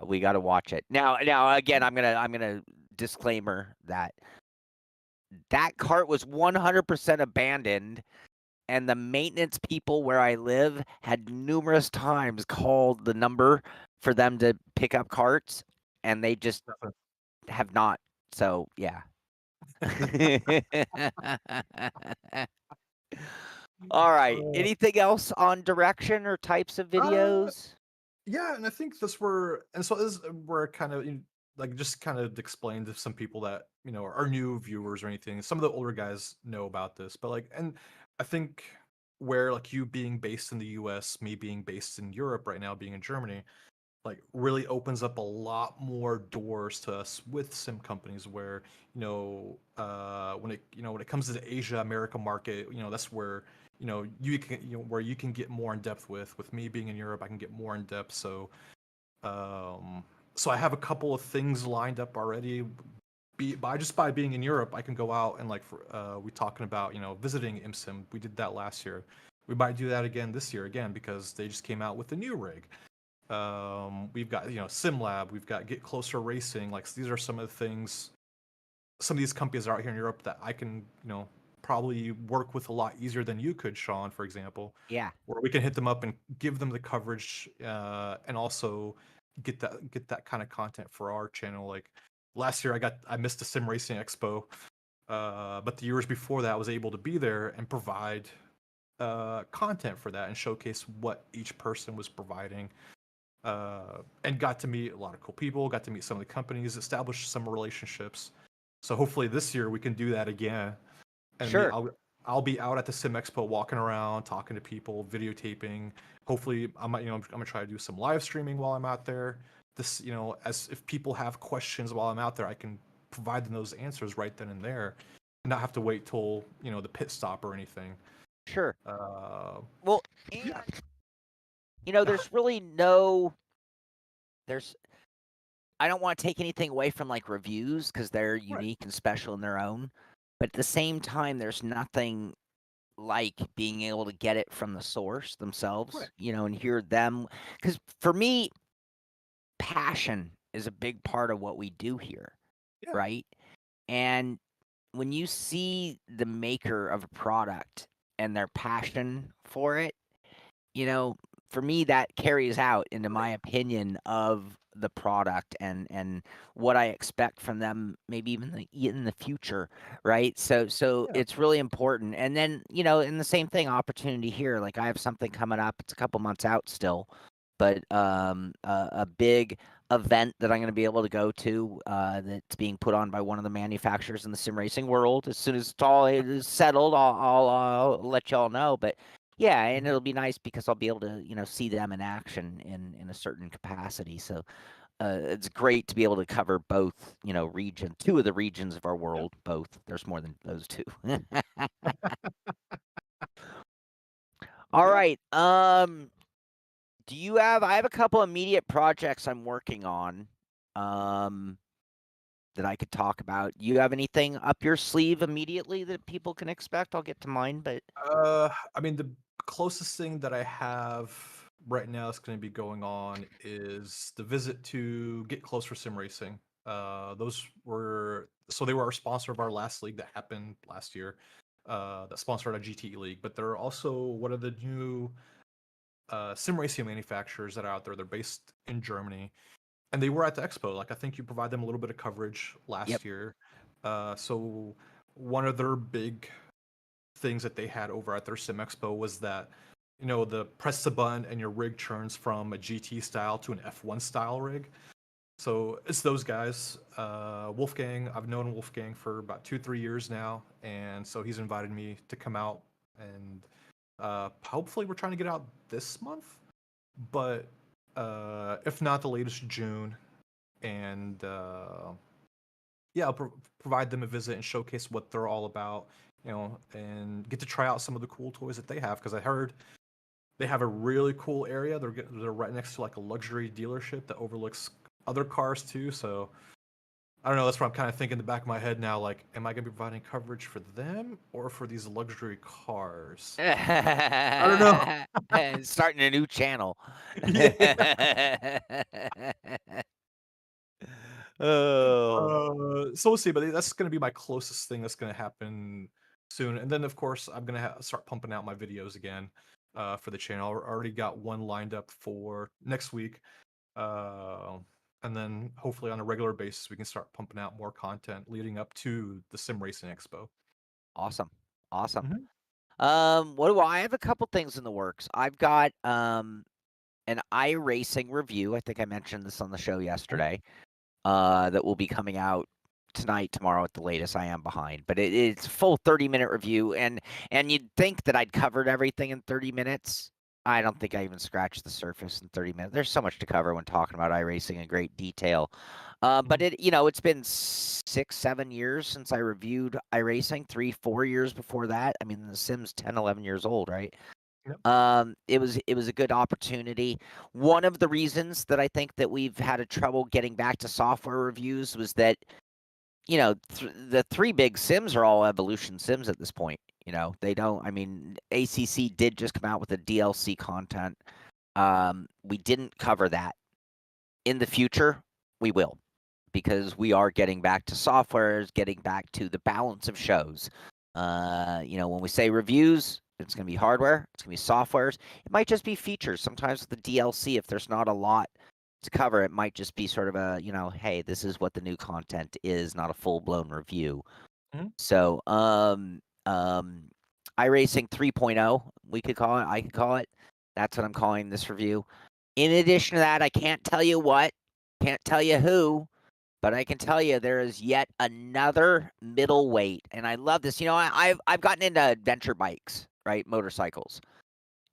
we got to watch it now. Again, I'm gonna disclaimer that cart was 100% abandoned. And the maintenance people where I live had numerous times called the number for them to pick up carts, and they just Definitely. have not. So, yeah. All right. Uh, Anything else on direction or types of uh, videos? yeah, and I think this is where kind of like just kind of explain to some people that are new viewers or anything. Some of the older guys know about this, but and I think where like you being based in the U.S., me being based in Europe right now, being in Germany, like really opens up a lot more doors to us with sim companies where when it comes to the Asia America market, that's where you can where you can get more in depth with me being in Europe. I can get more in depth. Um so I have a couple of things lined up already. By being in Europe, I can go out and we talking about visiting IMSIM. We did that last year. We might do that again this year again because they just came out with a new rig. We've got SimLab, we've got Get Closer Racing. Like these are some of the things. Some of these companies are out here in Europe that I can probably work with a lot easier than you could, Sean, for example. Yeah. Where we can hit them up and give them the coverage, and also get that kind of content for our channel. Like last year, I missed the Sim Racing Expo, but the years before that, I was able to be there and provide content for that and showcase what each person was providing, and got to meet a lot of cool people, got to meet some of the companies, establish some relationships. So hopefully this year we can do that again. And me, Sure. I'll be out at the Sim Expo, walking around, talking to people, videotaping. Hopefully, I'm gonna try to do some live streaming while I'm out there. This, as if people have questions while I'm out there, I can provide them those answers right then and there, and not have to wait till the pit stop or anything. Sure. Uh, Well, yeah, and there's really no. There's. I don't want to take anything away from like reviews because they're right, unique and special in their own. But at the same time, there's nothing like being able to get it from the source right, themselves, and hear them. Because for me, passion is a big part of what we do here, yeah, right? And when you see the maker of a product and their passion for it, you know, for me that carries out into right, my opinion of the product and what I expect from them, maybe even in the future, right? So yeah, it's really important. And then in the same thing, opportunity here. Like I have something coming up. It's a couple months out still, but a big event that I'm going to be able to go to that's being put on by one of the manufacturers in the sim racing world. As soon as it's all is settled, I'll let y'all know. But yeah, and mhm, it'll be nice because I'll be able to, see them in action in a certain capacity. So it's great to be able to cover both, two of the regions of our yeah, world. Both. There's more than those two. All yeah. right. Do you have? I have a couple immediate projects I'm working on. Um, that I could talk about. You have anything up your sleeve immediately that people can expect? I'll get to mine, but I mean, the closest thing that I have right now that's going to be going on is the visit to Get Closer Sim Racing. Those were so they were our sponsor of our last league that happened last year. That sponsored a GT league, but they're also one of the new sim racing manufacturers that are out there. They're based in Germany, and they were at the expo. Like I think you provide them a little bit of coverage Yep. last year. So one of their big things that they had over at their sim expo was that the press the button and your rig turns from a GT style to an F1 style rig. So it's those guys. Wolfgang, I've known Wolfgang for about 2-3 years now, and so he's invited me to come out, and hopefully we're trying to get out this month, but if not, the latest June. And yeah, I'll provide them a visit and showcase what they're all about, and get to try out some of the cool toys that they have, because I heard they have a really cool area. They're right next to like a luxury dealership that overlooks other cars too. So I don't know. That's what I'm kind of thinking in the back of my head now. Like, am I going to be providing coverage for them or for these luxury cars? I don't know. Starting a new channel. Yeah. Oh, So we'll see, but that's going to be my closest thing that's going to happen soon. And then, of course, I'm going to start pumping out my videos again for the channel. I already got one lined up for next week. And then hopefully on a regular basis, we can start pumping out more content leading up to the Sim Racing Expo. awesome. Awesome. Mhm. What do I have? A couple things in the works. I've got an iRacing review. I think I mentioned this on the show yesterday. That will be coming out tonight, tomorrow at the latest. I am behind, but it's a full 30-minute review, and you'd think that I'd covered everything in 30 minutes. I don't think I even scratched the surface in 30 minutes. There's so much to cover when talking about iRacing in great detail. But it's been 6-7 years since I reviewed iRacing, 3-4 years before that. I mean, the Sim's 10, 11 years old, right? Yep. It was a good opportunity. One of the reasons that I think that we've had a trouble getting back to software reviews was that, the three big Sims are all Evolution Sims at this point. They don't. I mean, ACC did just come out with a DLC content. We didn't cover that. In the future, we will, because we are getting back to softwares, getting back to the balance of shows. When we say reviews, it's going to be hardware, it's going to be softwares. It might just be features. Sometimes with the DLC, if there's not a lot to cover, it might just be sort of a, hey, this is what the new content is, not a full-blown review. Mhm. So, iRacing 3.0, we could call it. I could call it. That's what I'm calling this review. In addition to that, I can't tell you what, can't tell you who, but I can tell you there is yet another middleweight, and I love this. I've gotten into adventure bikes, right, motorcycles,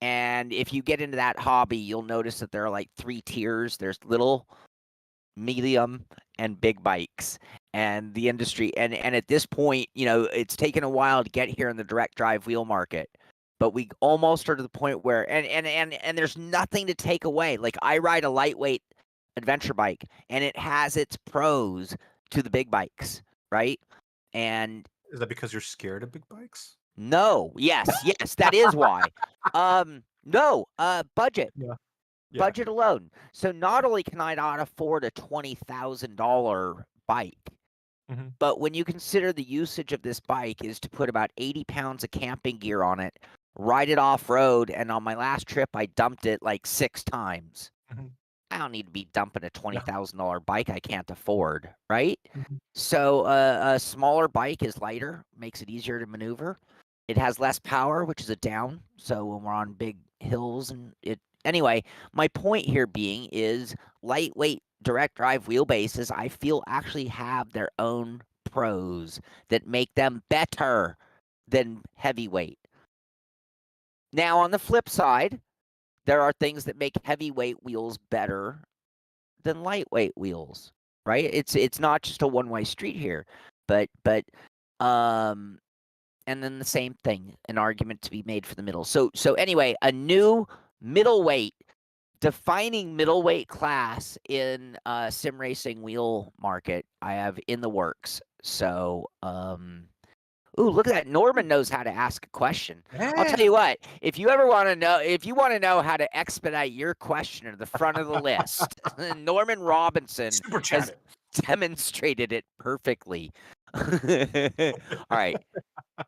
and if you get into that hobby, you'll notice that there are like 3 tiers. There's little, medium, and big bikes, and the industry. And at this point, it's taken a while to get here in the direct drive wheel market, but we almost are to the point where, and there's nothing to take away. Like, I ride a lightweight adventure bike, and it has its pros to the big bikes, right? And Is that because you're scared of big bikes? no, yes, that is why. No, budget. Yeah. Yeah. Budget alone. So not only can I not afford a $20,000 bike, Mm-hmm. but when you consider the usage of this bike is to put about 80 pounds of camping gear on it, ride it off-road, and on my last trip, I dumped it like 6 times. Mm-hmm. I don't need to be dumping a Yeah. $20,000 bike I can't afford, right? Mm-hmm. So a smaller bike is lighter, makes it easier to maneuver. It has less power, which is a down. So when we're on big hills anyway, my point here being is lightweight direct drive wheelbases, I feel, actually have their own pros that make them better than heavyweight. Now, on the flip side, there are things that make heavyweight wheels better than lightweight wheels, right? It's not just a one-way street here, but and then the same thing, an argument to be made for the middle. So anyway, a new middleweight, defining middleweight class in sim racing wheel market I have in the works. So ooh, look at that. Norman knows how to ask a question. I'll tell you what, if you want to know how to expedite your question to the front of the list, Norman Robinson Super has chat. demonstrated it perfectly. All right.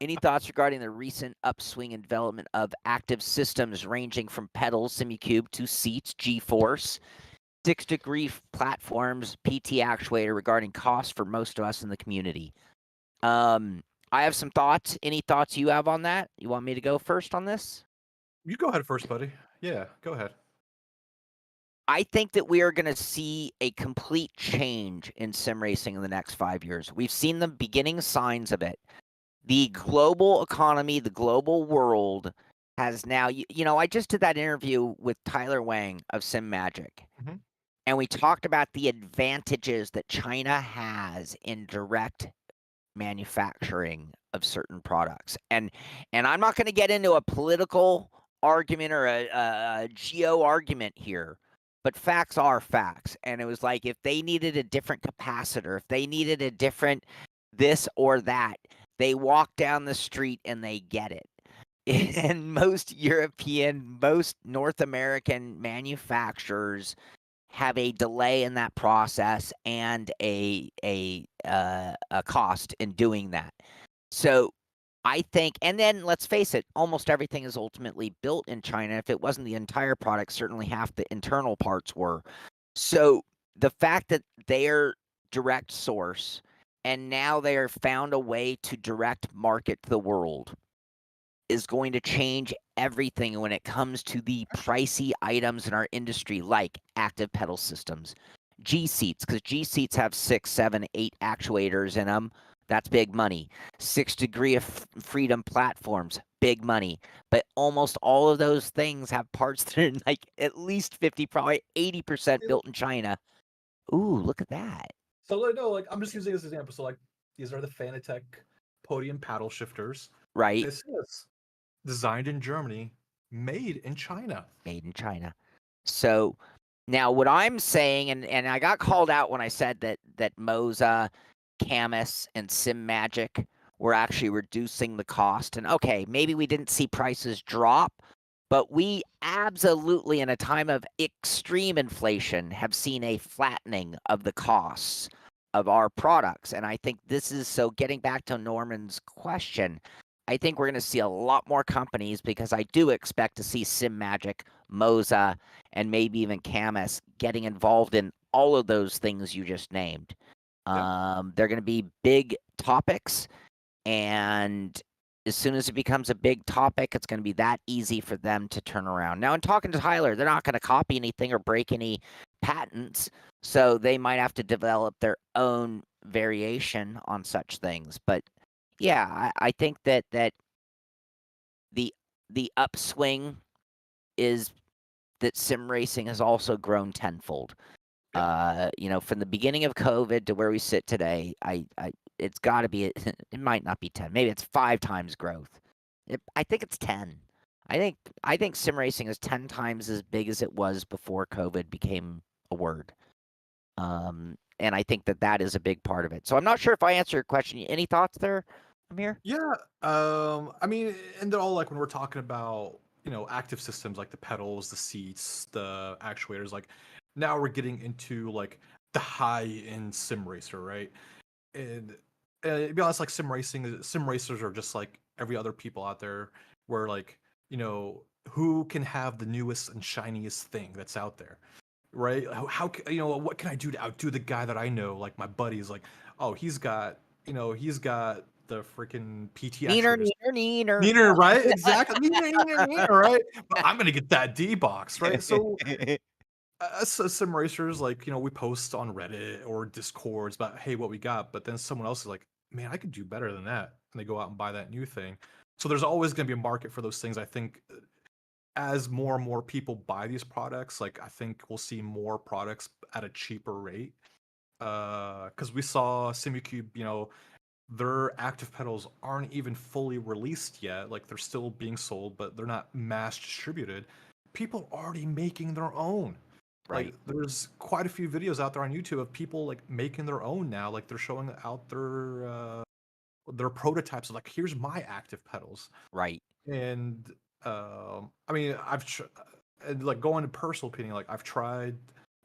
Any thoughts regarding the recent upswing in development of active systems ranging from pedals, SimiCube, to seats, G-force, 6-degree platforms, PT actuator regarding cost for most of us in the community? I have some thoughts. Any thoughts you have on that? You want me to go first on this? You go ahead first, buddy. Yeah, go ahead. I think that we are going to see a complete change in sim racing in the next 5 years. We've seen the beginning signs of it. The global economy, the global world has now, I just did that interview with Tyler Wang of Sim Magic, Mhm. and we talked about the advantages that China has in direct manufacturing of certain products. And I'm not going to get into a political argument or a geo argument here, but facts are facts. And it was like if they needed a different capacitor, if they needed a different this or that, they walk down the street and they get it. And most European, most North American manufacturers have a delay in that process and a cost in doing that. So I think, and then let's face it, almost everything is ultimately built in China. If it wasn't the entire product, certainly half the internal parts were. So the fact that they're direct source and now they are found a way to direct market the world is going to change everything when it comes to the pricey items in our industry, like active pedal systems, G seats, because G seats have 6, 7, 8 actuators in them. That's big money. 6 degree of freedom platforms, big money. But almost all of those things have parts that are like at least 50, probably 80% built in China. Ooh, look at that. So no, like I'm just using this example. So like these are the Fanatec podium paddle shifters. Right? This is designed in Germany, made in China. Made in China. So now what I'm saying, and I got called out when I said that Moza, Camus, and Sim Magic were actually reducing the cost. And okay, maybe we didn't see prices drop, but we absolutely, in a time of extreme inflation, have seen a flattening of the costs of our products. And I think this is so getting back to Norman's question. I think we're going to see a lot more companies because I do expect to see Sim Magic, Moza, and maybe even Camus getting involved in all of those things you just named. They're going to be big topics, and as soon as it becomes a big topic, it's going to be that easy for them to turn around. Now, in talking to Tyler, they're not going to copy anything or break any patents, so they might have to develop their own variation on such things. But yeah, I think that the upswing is that sim racing has also grown tenfold. From the beginning of COVID to where we sit today, it's got to be. It might not be 10. Maybe it's 5 times growth. I think it's 10. I think sim racing is 10 times as big as it was before COVID became a word. And I think that is a big part of it. So I'm not sure if I answered your question. Any thoughts there, Amir? Yeah. I mean, and they're all like when we're talking about, active systems like the pedals, the seats, the actuators, like now we're getting into like the high-end sim racer, right? And to be honest, like sim racers are just like every other people out there where like, who can have the newest and shiniest thing that's out there, right? What can I do to outdo the guy that I know? Like my buddy's like, oh, he's got the freaking PT Neener, actuators. neener, neener. Neener, right? Exactly. Neener, right? But I'm gonna get that D box, right? So us as sim racers, like, we post on Reddit or Discords about, hey, what we got, but then someone else is like, man, I could do better than that. And they go out and buy that new thing. So there's always going to be a market for those things. I think as more and more people buy these products, like, I think we'll see more products at a cheaper rate. Because we saw SimiCube, their active pedals aren't even fully released yet. Like, they're still being sold, but they're not mass distributed. People are already making their own. Right. Like, there's quite a few videos out there on YouTube of people like making their own now. Like, they're showing out their prototypes. Like, here's my active pedals. Right. And I mean, and like going to personal opinion, like I've tried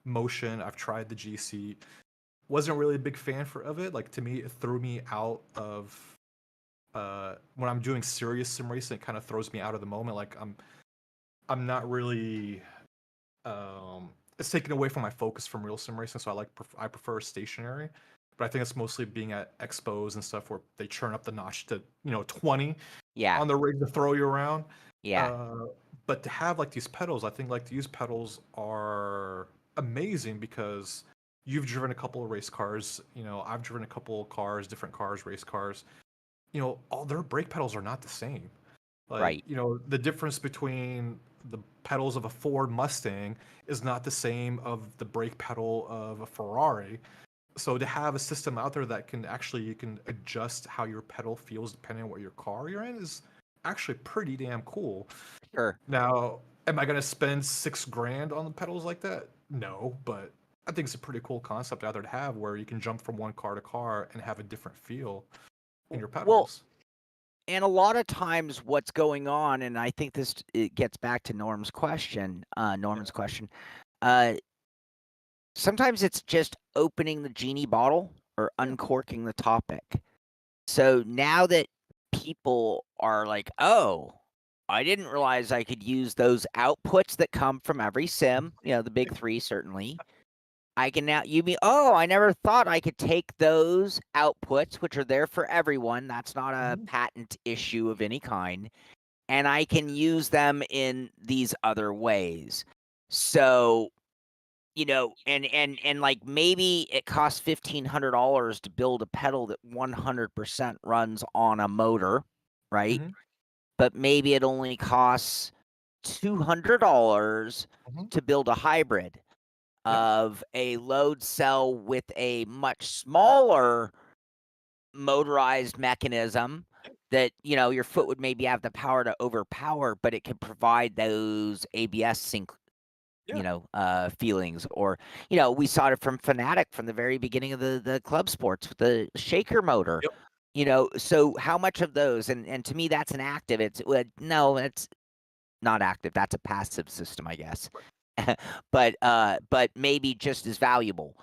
Motion, I've tried the G seat. wasn't really a big fan of it. Like to me, it threw me out of when I'm doing serious sim racing. It kind of throws me out of the moment. Like I'm not really it's taken away from my focus from real sim racing. So I prefer stationary. But I think it's mostly being at expos and stuff where they churn up the notch to 20 Yeah. on the rig to throw you around. Yeah. Uh, but to have like these pedals, I think like these pedals are amazing because you've driven a couple of race cars. I've driven a couple of cars, different cars, race cars. All their brake pedals are not the same. Like, Right. the difference between the pedals of a Ford Mustang is not the same of the brake pedal of a Ferrari. So to have a system out there that you can adjust how your pedal feels depending on what your car you're in is actually pretty damn cool. Sure. Now, am I gonna spend $6,000 on the pedals like that? No, but I think it's a pretty cool concept out there to have where you can jump from one car to car and have a different feel in your Well, pedals. and a lot of times what's going on, and I think it gets back to Norman's question, uh, sometimes it's just opening the genie bottle or Yeah. uncorking the topic. So now that people are like, oh, I didn't realize I could use those outputs that come from every sim, the big three certainly. I can now I never thought I could take those outputs, which are there for everyone. That's not a Mhm. patent issue of any kind. And I can use them in these other ways. So, and like maybe it costs $1,500 to build a pedal that 100% runs on a motor, right? Mhm. But maybe it only costs $200 Mhm. to build a hybrid Yeah. of a load cell with a much smaller motorized mechanism that your foot would maybe have the power to overpower, but it could provide those ABS sync Yeah. feelings. Or we saw it from Fanatic from the very beginning of the club sports with the shaker motor. Yep. So how much of those, and to me that's an active, no, it's not active, that's a passive system, I guess. But maybe just as valuable.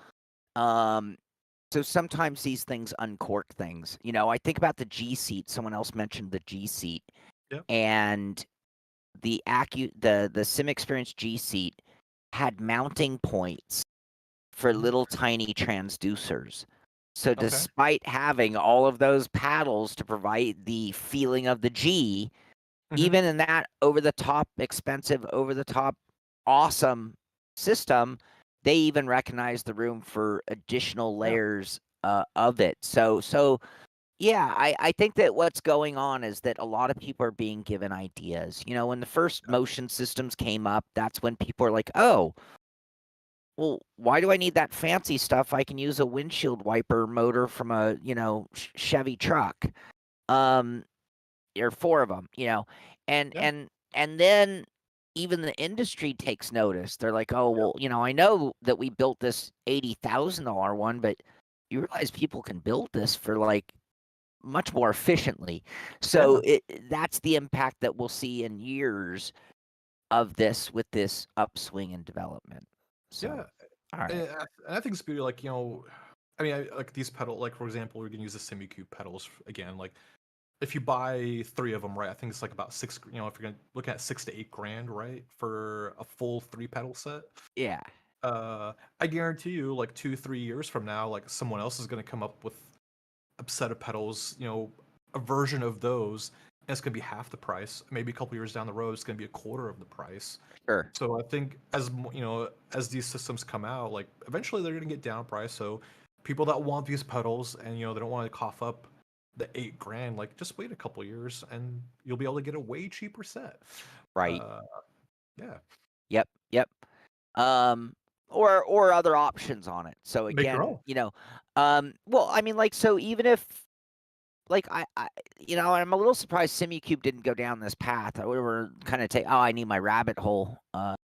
So sometimes these things uncork things. I think about the G seat. Someone else mentioned the G seat, Yep. and the Sim Experience G seat had mounting points for Mhm. little tiny transducers. So Okay. despite having all of those paddles to provide the feeling of the G, Mhm. even in that over the top expensive, over the top awesome system, they even recognize the room for additional Yeah. layers of it. So yeah, I think that what's going on is that a lot of people are being given ideas. When the first motion systems came up, that's when people are like, oh, well, why do I need that fancy stuff? I can use a windshield wiper motor from a Chevy truck. Or four of them, and Yeah. and and then even the industry takes notice. They're like, oh Yep. well, I know that we built this $80,000 one, but you realize people can build this for like much more efficiently. So Yeah. that's the impact that we'll see in years of this with this upswing in development. So, Yeah. all right, And I think it's beauty, like, I mean, like these pedal, like for example, we can use the SimiCube pedals again. Like, if you buy 3 of them, right? I think it's like about six. If you're gonna look at 6 to 8 grand, right, for a full 3 pedal set. yeah, I guarantee you, like 2, 3 years from now, like someone else is gonna come up with a set of pedals, a version of those, and it's gonna be half the price. Maybe a couple years down the road, it's gonna be a quarter of the price. sure, So I think as these systems come out, like eventually they're gonna get down price. So people that want these pedals and they don't want to cough up the 8 grand, like just wait a couple years and you'll be able to get a way cheaper set. right, Uh, yeah, yep. Um, or other options on it. So make your again, own. well, I mean, like, so even if like I'm a little surprised SimuCube didn't go down this path. We were kind of I need my rabbit hole. Uh,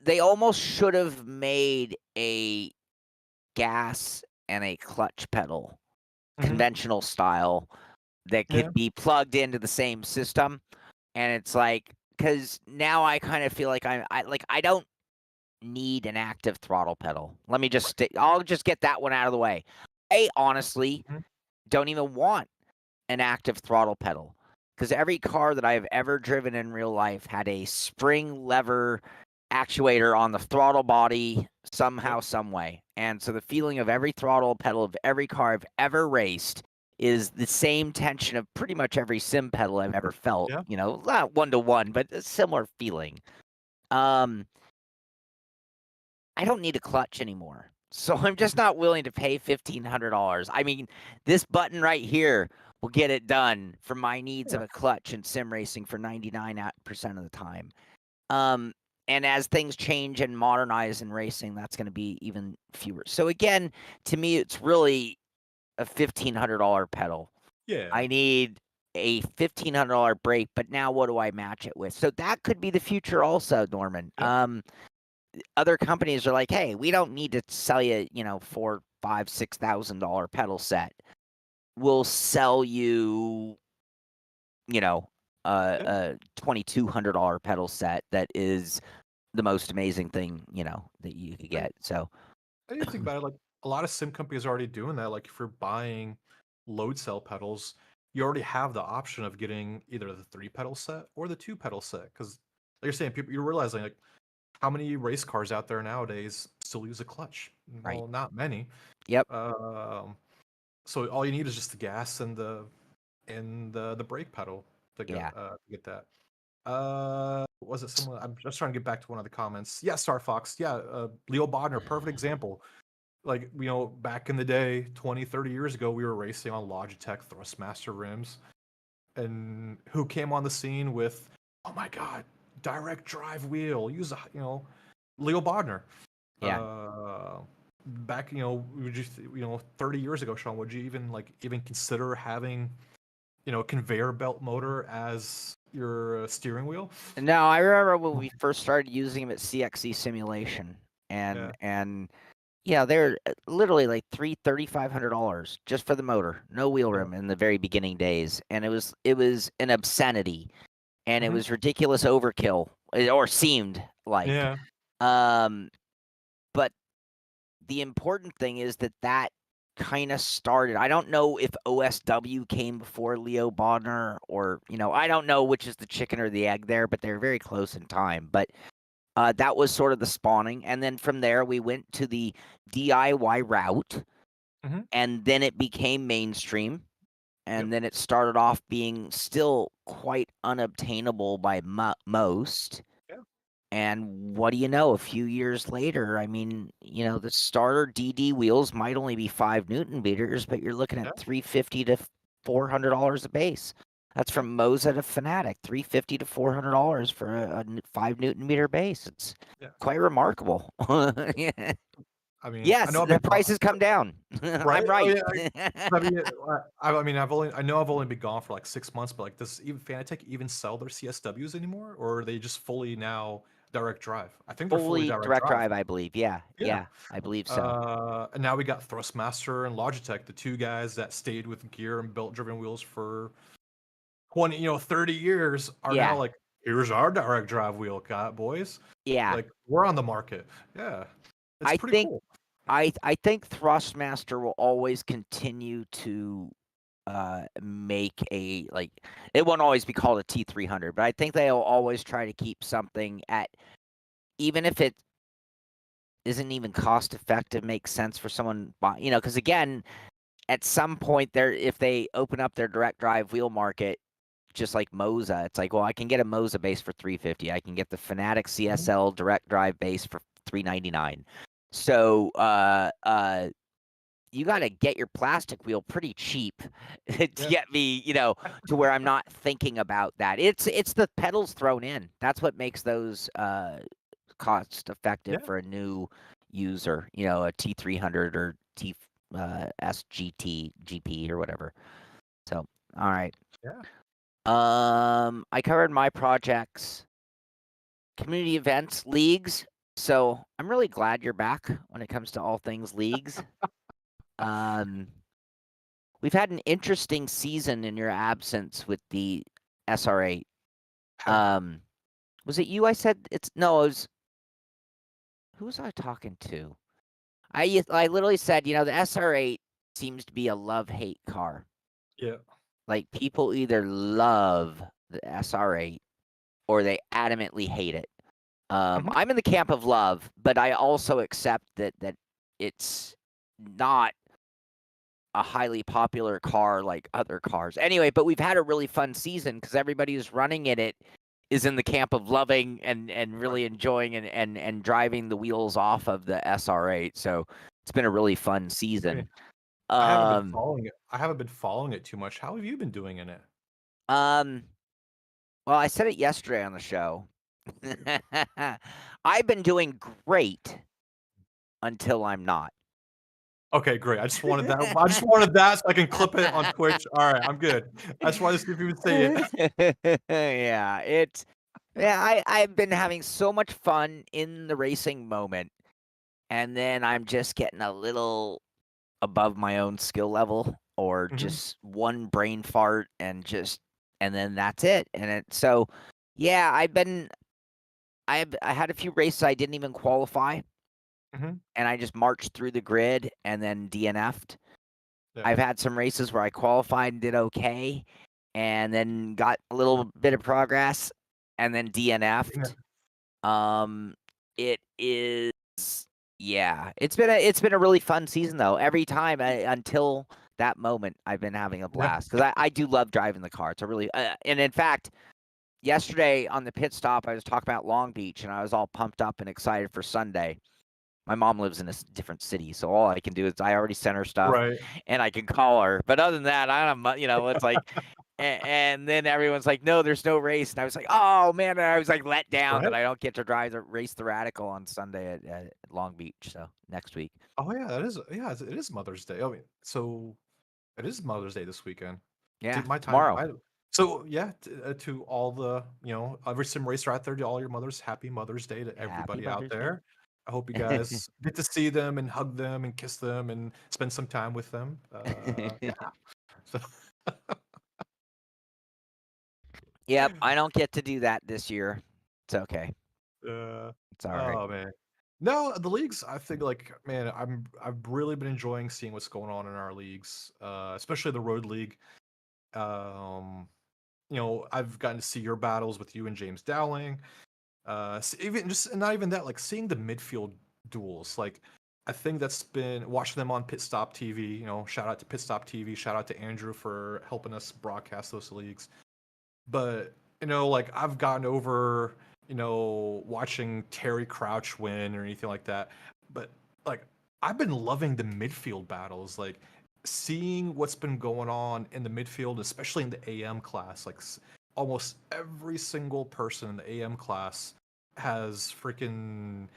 they almost should have made a gas and a clutch pedal, Hmm. conventional style, that Yeah, could be plugged into the same system. And it's like, because now I kind of feel like I don't need an active throttle pedal. Let me just I'll just get that one out of the way. I honestly Mhm. don't even want an active throttle pedal because every car that I've ever driven in real life had a spring lever actuator on the throttle body somehow, some way. And so the feeling of every throttle pedal of every car I've ever raced is the same tension of pretty much every sim pedal I've ever felt. Yeah. Not 1-to-1, but a similar feeling. I don't need a clutch anymore. So I'm just not willing to pay $1,500. I mean, this button right here will get it done for my needs of a clutch in sim racing for 99% of the time. And as things change and modernize in racing, that's going to be even fewer. So again, to me, it's really a $1,500 pedal. Yeah. I need a $1,500 brake, but now what do I match it with? So that could be the future also, Norman. Yeah. Other companies are like, hey, we don't need to sell you, $4,000, $5,000, $6,000 pedal set. We'll sell you, a $2,200 pedal set that is the most amazing thing, that you could get. So I didn't think about it. Like a lot of sim companies are already doing that. Like if you're buying load cell pedals, you already have the option of getting either the 3 pedal set or the 2 pedal set. Because like you're saying, people, you're realizing like how many race cars out there nowadays still use a clutch. right. Well, not many. Yep. So all you need is just the gas and the brake pedal to go Yeah. to get that. Was it someone? I'm just trying to get back to one of the comments. Yeah, Star Fox. Yeah, Leo Bodner, perfect example. Like, back in the day, 20, 30 years ago, we were racing on Logitech Thrustmaster rims. And who came on the scene with, oh my God, direct drive wheel, use a, Leo Bodner. Yeah. Back, would you, 30 years ago, Sean, would you even consider having, conveyor belt motor as your steering wheel? No, I remember when we first started using them at CXC Simulation, Yeah. and yeah, they're literally like $3,500 just for the motor, no wheel Yeah. rim in the very beginning days, and it was an obscenity, and it Mhm. was ridiculous overkill, or seemed like. Yeah. Um, but the important thing is that kind of started. I don't know if OSW came before Leo Bodner, or I don't know which is the chicken or the egg there, but they're very close in time. But that was sort of the spawning, and then from there we went to the DIY route, Mhm. and then it became mainstream, and Yep. then it started off being still quite unobtainable by most. Yeah. And what do you know? A few years later, I mean, the starter DD wheels might only be 5 Newton meters, but you're looking Yeah. at $350 to $400 a base. That's Yeah. from Moza to Fanatic, $350 to $400 for a 5 Newton meter base. It's Yeah. quite remarkable. Yeah. I mean, I Yes, know I've the been prices come down. right. I'm Oh right. yeah. I mean, I mean, I know I've only been gone for like 6 months, but like, does even Fanatec even sell their CSWs anymore, or are they just fully now direct drive? I think they're fully Fully direct direct drive. drive, I believe. Yeah, Yeah. yeah, I believe so. And now we got Thrustmaster and Logitech, the two guys that stayed with gear and belt-driven wheels for 20, 30 years, are now Yeah, like, here's our direct drive wheel, boys. yeah. Like, we're on the market. Yeah, it's I pretty think cool. I think Thrustmaster will always continue to make it won't always be called a T300, but I think they'll always try to keep something at, even if it isn't even cost effective, makes sense for someone because again, at some point if they open up their direct drive wheel market, just like Moza, it's like, well, I can get a Moza base for $350. I can get the Fanatic Mhm. CSL direct drive base for $399. So you got to get your plastic wheel pretty cheap to Yeah, get me, to where I'm not thinking about that. It's the pedals thrown in. That's what makes those cost effective yeah, for a new user. A T300 or T SGT GP or whatever. So, all right. yeah. I covered my projects, community events, leagues. So I'm really glad you're back when it comes to all things leagues. Um, we've had an interesting season in your absence with the SR8. Have Was it you? I said it's no. It was who was I talking to? I literally said, the SR8 seems to be a love-hate car. Yeah. Like, people either love the SR8 or they adamantly hate it. Mhm. I'm in the camp of love, but I also accept that it's not a highly popular car like other cars. Anyway, but we've had a really fun season because everybody who's running in it is in the camp of loving and Right. really enjoying and driving the wheels off of the SR8. So it's been a really fun I mean, season. I haven't been Um, following it. I haven't been following it too much. How have you been doing in it? um, well, I said it yesterday on the show. I've been doing great until I'm not. Okay, great. I just wanted that. I just wanted that so I can clip it on Twitch. All right, I'm good. I just wanted to see if you would say it. Yeah, I've been having so much fun in the racing moment, and then I'm just getting a little above my own skill level, or Mhm, just one brain fart, and then that's it. So, yeah, I had a few races I didn't even qualify, mhm. and I just marched through the grid and then DNF'd. Yeah, I've had some races where I qualified and did okay, and then got a little bit of progress, and then yeah, DNF'd. It is, yeah, it's been a really fun season though. Every time until that moment, I've been having a yeah. blast because I do love driving the car. It's a really and in fact, yesterday on the pit stop, I was talking about Long Beach, and I was all pumped up and excited for Sunday. My mom lives in a different city, so all I can do is I already sent her stuff, Right, and I can call her. But other than that, I don't, it's like, and then everyone's like, "No, there's no race," and I was like, "Oh man!" And I was like let down right. that I don't get to drive the race the Radical on Sunday at Long Beach. So next week, Oh yeah, that is yeah, it is Mother's Day. I mean, so it is Mother's Day this weekend. yeah, Did my time tomorrow. so yeah, to all the, every sim racer out there, to all your mothers, happy Mother's Day to Happy everybody out Mother's Day. there. I hope you guys get to see them and hug them and kiss them and spend some time with them. Yeah. So, Yep, I don't get to do that this year. It's okay. uh, It's all right. oh man. No, the leagues, I think like man, I've really been enjoying seeing what's going on in our leagues, especially the road league. Um, I've gotten to see your battles with you and James Dowling. Even just and not even that, like seeing the midfield duels. Like I think that's been watching them on Pit Stop TV. Shout out to Pit Stop TV. Shout out to Andrew for helping us broadcast those leagues. But like I've gotten over watching Terry Crouch win or anything like that. But like I've been loving the midfield battles. Like seeing what's been going on in the midfield, especially in the AM class. Like almost every single person in the AM class has freaking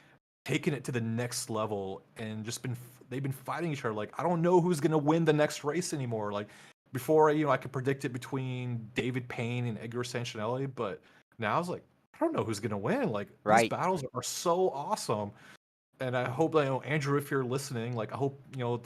taken it to the next level and just they've been fighting each other. Like I don't know who's gonna win the next race anymore. Like before, I could predict it between David Payne and Edgar Santinelli, but now I was like, I don't know who's gonna win. Like these Right. battles are so awesome. And I hope that, Andrew, if you're listening, like I hope,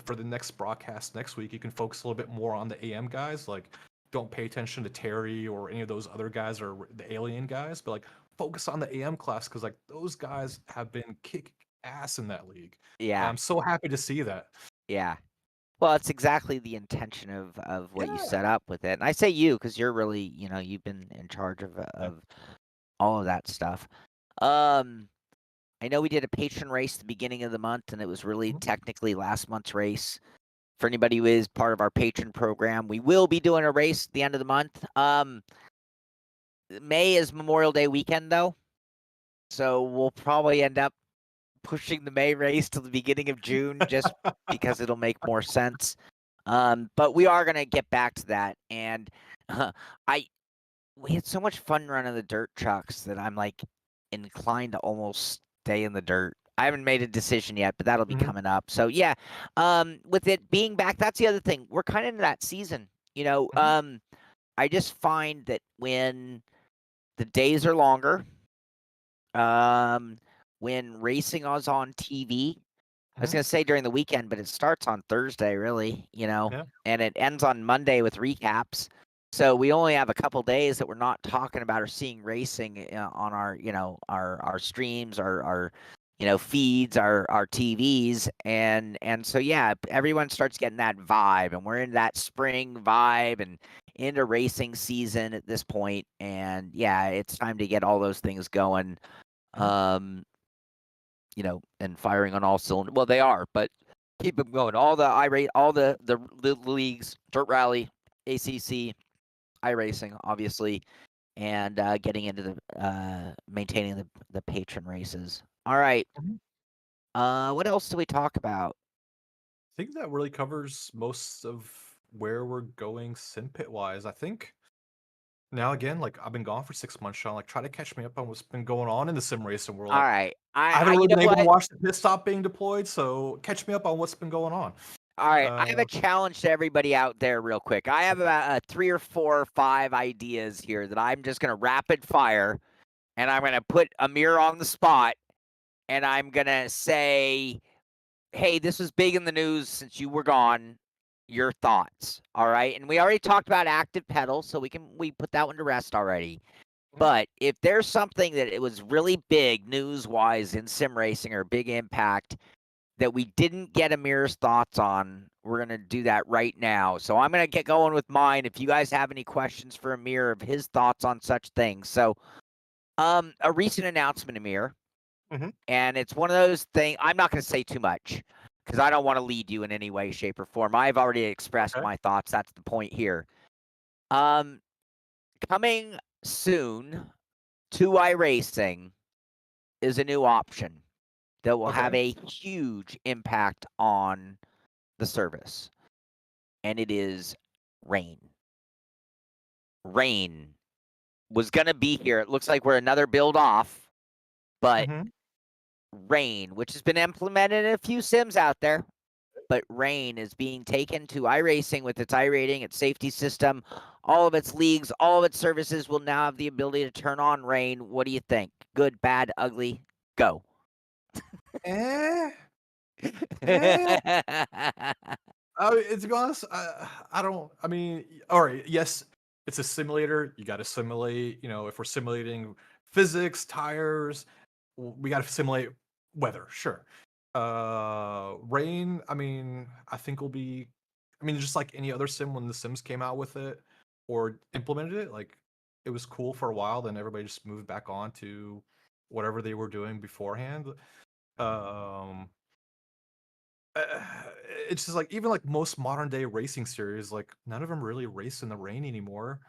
for the next broadcast next week, you can focus a little bit more on the AM guys. Like, don't pay attention to Terry or any of those other guys or the alien guys, but like focus on the AM class because like those guys have been kicking ass in that league. And Yeah. I'm so happy to see that. Yeah. Well, it's exactly the intention of what you Yeah. set up with it. And I say you because you're really, you've been in charge Yeah. of all of that stuff. Um, I know we did a patron race at the beginning of the month, and it was really Mhm. technically last month's race. For anybody who is part of our patron program, we will be doing a race at the end of the month. May is Memorial Day weekend, though, so we'll probably end up pushing the May race to the beginning of June just because it'll make more sense. But we are gonna get back to that, and I we had so much fun running the dirt trucks that I'm like inclined to almost stay in the dirt. I haven't made a decision yet, but that'll be Mhm. coming up. So yeah, with it being back, that's the other thing. We're kind of in that season, Mhm. I just find that when the days are longer, um, when racing is on TV, I was Mhm. gonna say during the weekend, but it starts on Thursday, really, Yeah. and it ends on Monday with recaps. So we only have a couple days that we're not talking about or seeing racing on our, our streams, our feeds our TVs, and so yeah, everyone starts getting that vibe, and we're in that spring vibe and into racing season at this point, and yeah, it's time to get all those things going, Mhm. and firing on all cylinders. Well, they are, but keep them going. All the all the leagues, Dirt Rally, ACC, iRacing, obviously, and getting into the maintaining the patron races. All right. Mhm. What else do we talk about? I think that really covers most of where we're going Simpit wise. I think now again, like I've been gone for 6 months, Sean. Like try to catch me up on what's been going on in the sim racing world. All Like right. I haven't You really know been able to what? watch the pit stop being deployed, so catch me up on what's been going on. All right. I have Uh, a challenge to everybody out there, real quick. I have about 3 or 4 or 5 ideas here that I'm just going to rapid fire, and I'm going to put Ameer on the spot, and I'm going to say, hey, this was big in the news since you were gone. Your thoughts. All right. And we already talked about active pedal, so we put that one to rest already. Mhm. But if there's something that it was really big news wise in sim racing or big impact that we didn't get Amir's thoughts on, we're going to do that right now. So I'm going to get going with mine. If you guys have any questions for Amir of his thoughts on such things. So, a recent announcement, Amir, Mhm. and it's one of those things. I'm not going to say too much because I don't want to lead you in any way, shape, or form. I've already expressed Okay. my thoughts. That's the point here. Um, Coming soon to iRacing is a new option that will have Okay. a huge impact on the service, and it is rain. Rain was going to be here. It looks like we're another build off, but Mhm. rain, which has been implemented in a few sims out there, but rain is being taken to iRacing with its iRating, its safety system, all of its leagues, all of its services will now have the ability to turn on rain. What do you think? Good, bad, ugly? Go. Eh, eh. To be honest, I don't. I mean, all right. Yes, it's a simulator. You got to simulate. If we're simulating physics, tires, we got to simulate weather. Sure. Rain. I mean, I think will be. I mean, just like any other sim when the Sims came out with it or implemented it, like it was cool for a while. Then everybody just moved back on to whatever they were doing beforehand. Um, uh, it's just like even like most modern day racing series, like none of them really race in the rain anymore.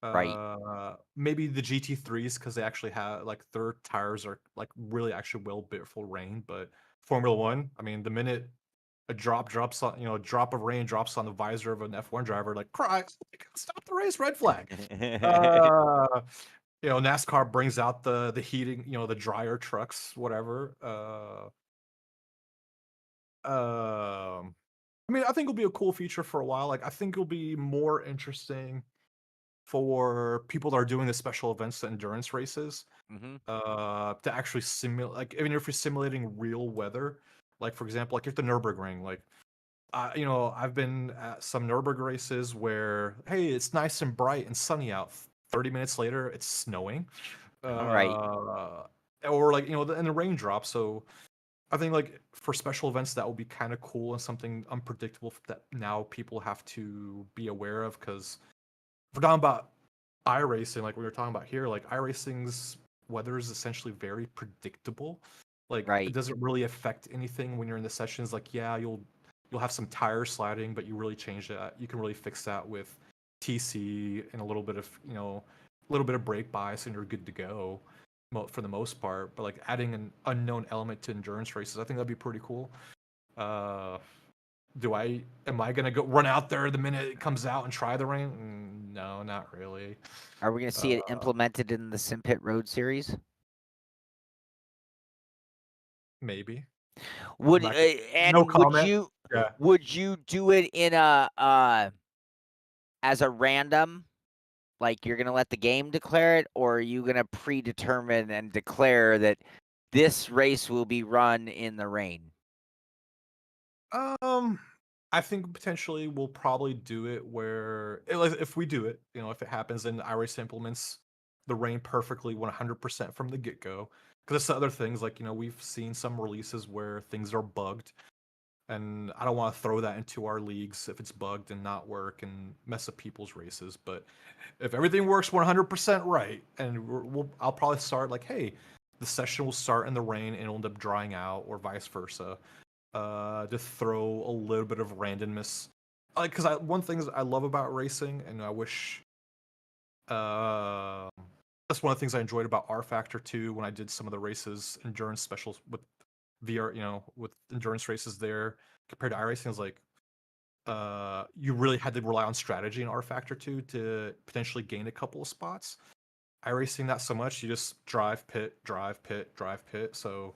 Right. Maybe the GT3s because they actually have like their tires are like really actually well built for rain. But Formula One, I mean, the minute a drop of rain drops on the visor of an F1 driver, like cry, stop the race, red flag. Uh, NASCAR brings out the heating, the drier trucks, whatever. I mean, I think it'll be a cool feature for a while. Like, I think it'll be more interesting for people that are doing the special events, the endurance races, hmm to actually simulate. Like, I mean, if you're simulating real weather, like for example, like if the Nurburgring, like, I've been at some Nurburgring races where, hey, it's nice and bright and sunny out. 30 minutes later, it's snowing, All right. or like and the rain drops. So I think like for special events that will be kind of cool and something unpredictable that now people have to be aware of because if we're talking about iRacing, like we were talking about here, like iRacing's weather is essentially very predictable. Like it Right. doesn't really affect anything when you're in the sessions. Like yeah, you'll have some tire sliding, but you really change that. You can really fix that with TC and a little bit of brake bias, and you're good to go for the most part. But like adding an unknown element to endurance races, I think that'd be pretty cool. Uh, am I gonna go run out there the minute it comes out and try the rain? No, not really. Are we going to see it Uh, implemented in the Simpit Road series? maybe. I'm Would not gonna, no and comment. Yeah. would you do it in a as a random, like you're going to let the game declare it, or are you going to predetermine and declare that this race will be run in the rain? Um, I think potentially we'll probably do it where like, if we do it, if it happens, then iRace implements the rain perfectly 100% from the get go. Because it's the other things like we've seen some releases where things are bugged, and I don't want to throw that into our leagues if it's bugged and not work and mess up people's races. But if everything works 100% right, and I'll probably start like, hey, the session will start in the rain and it'll end up drying out, or vice versa. To throw a little bit of randomness, like because one thing I love about racing, and I wish uh, that's one of the things I enjoyed about R Factor 2 when I did some of the races, endurance specials with VR, with endurance races there compared to iRacing is like you really had to rely on strategy in R Factor 2 to potentially gain a couple of spots. iRacing not so much. You just drive, pit, drive, pit, drive, pit. So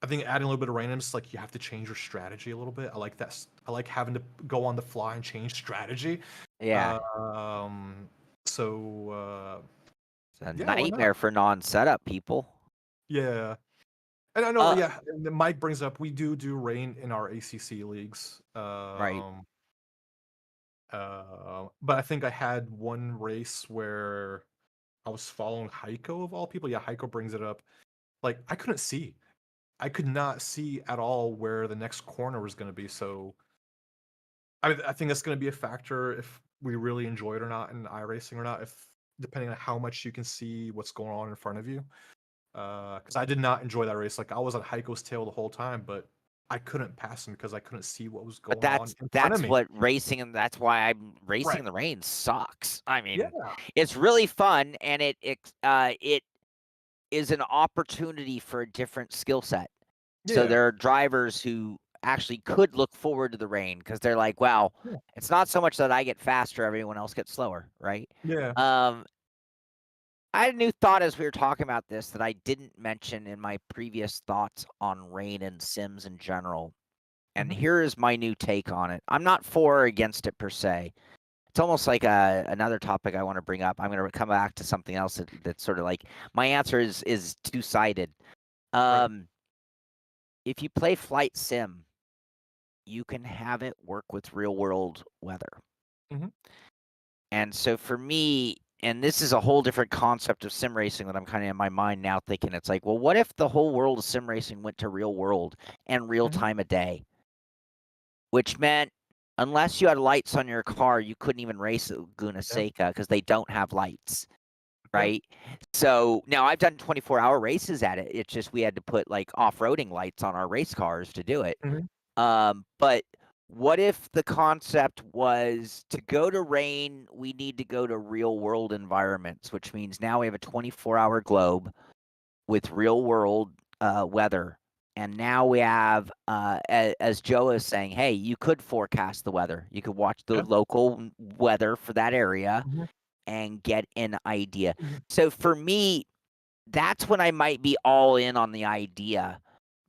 I think adding a little bit of randomness, like you have to change your strategy a little bit. I like that. I like having to go on the fly and change strategy. Yeah. So It's a yeah, why not? nightmare for non-setup people. Yeah. And I know, Uh, yeah, and then Mike brings up we do rain in our ACC leagues. right. But I think I had one race where I was following Heiko of all people. Yeah, Heiko brings it up. Like I couldn't see. I could not see at all where the next corner was going to be. So I think that's going to be a factor if we really enjoy it or not in iRacing or not. If depending on how much you can see what's going on in front of you. Because I did not enjoy that race. Like I was on Heiko's tail the whole time, but I couldn't pass him because I couldn't see what was But going on in front of that's me. what racing, and that's why I'm racing Right. in the rain sucks. I Yeah. mean, it's really fun, and it is an opportunity for a different skill set. So Yeah. there are drivers who actually could look forward to the rain because they're like, "Wow, Yeah. it's not so much that I get faster, everyone else gets slower," right? Yeah. I had a new thought as we were talking about this that I didn't mention in my previous thoughts on rain and sims in general. And Mhm. here is my new take on it. I'm not for or against it per se. It's almost like another topic I want to bring up. I'm going to come back to something else that's sort of like my answer is two sided. Right. If you play flight sim, you can have it work with real world weather. Mhm. And so for me, and this is a whole different concept of sim racing that I'm kind of in my mind now thinking it's like, well, what if the whole world of sim racing went to real world and real Mhm. time a day? Which meant unless you had lights on your car, you couldn't even race at Laguna Yeah. Seca because they don't have lights, Yeah. right? So now I've done 24-hour races at it. It's just we had to put like off-roading lights on our race cars to do it. Mhm. But what if the concept was to go to rain, we need to go to real world environments, which means now we have a 24-hour globe with real world weather. And now we have, as Joe is saying, hey, you could forecast the weather. You could watch the Yeah. local weather for that area Mhm. and get an idea. Mhm. So for me, that's when I might be all in on the idea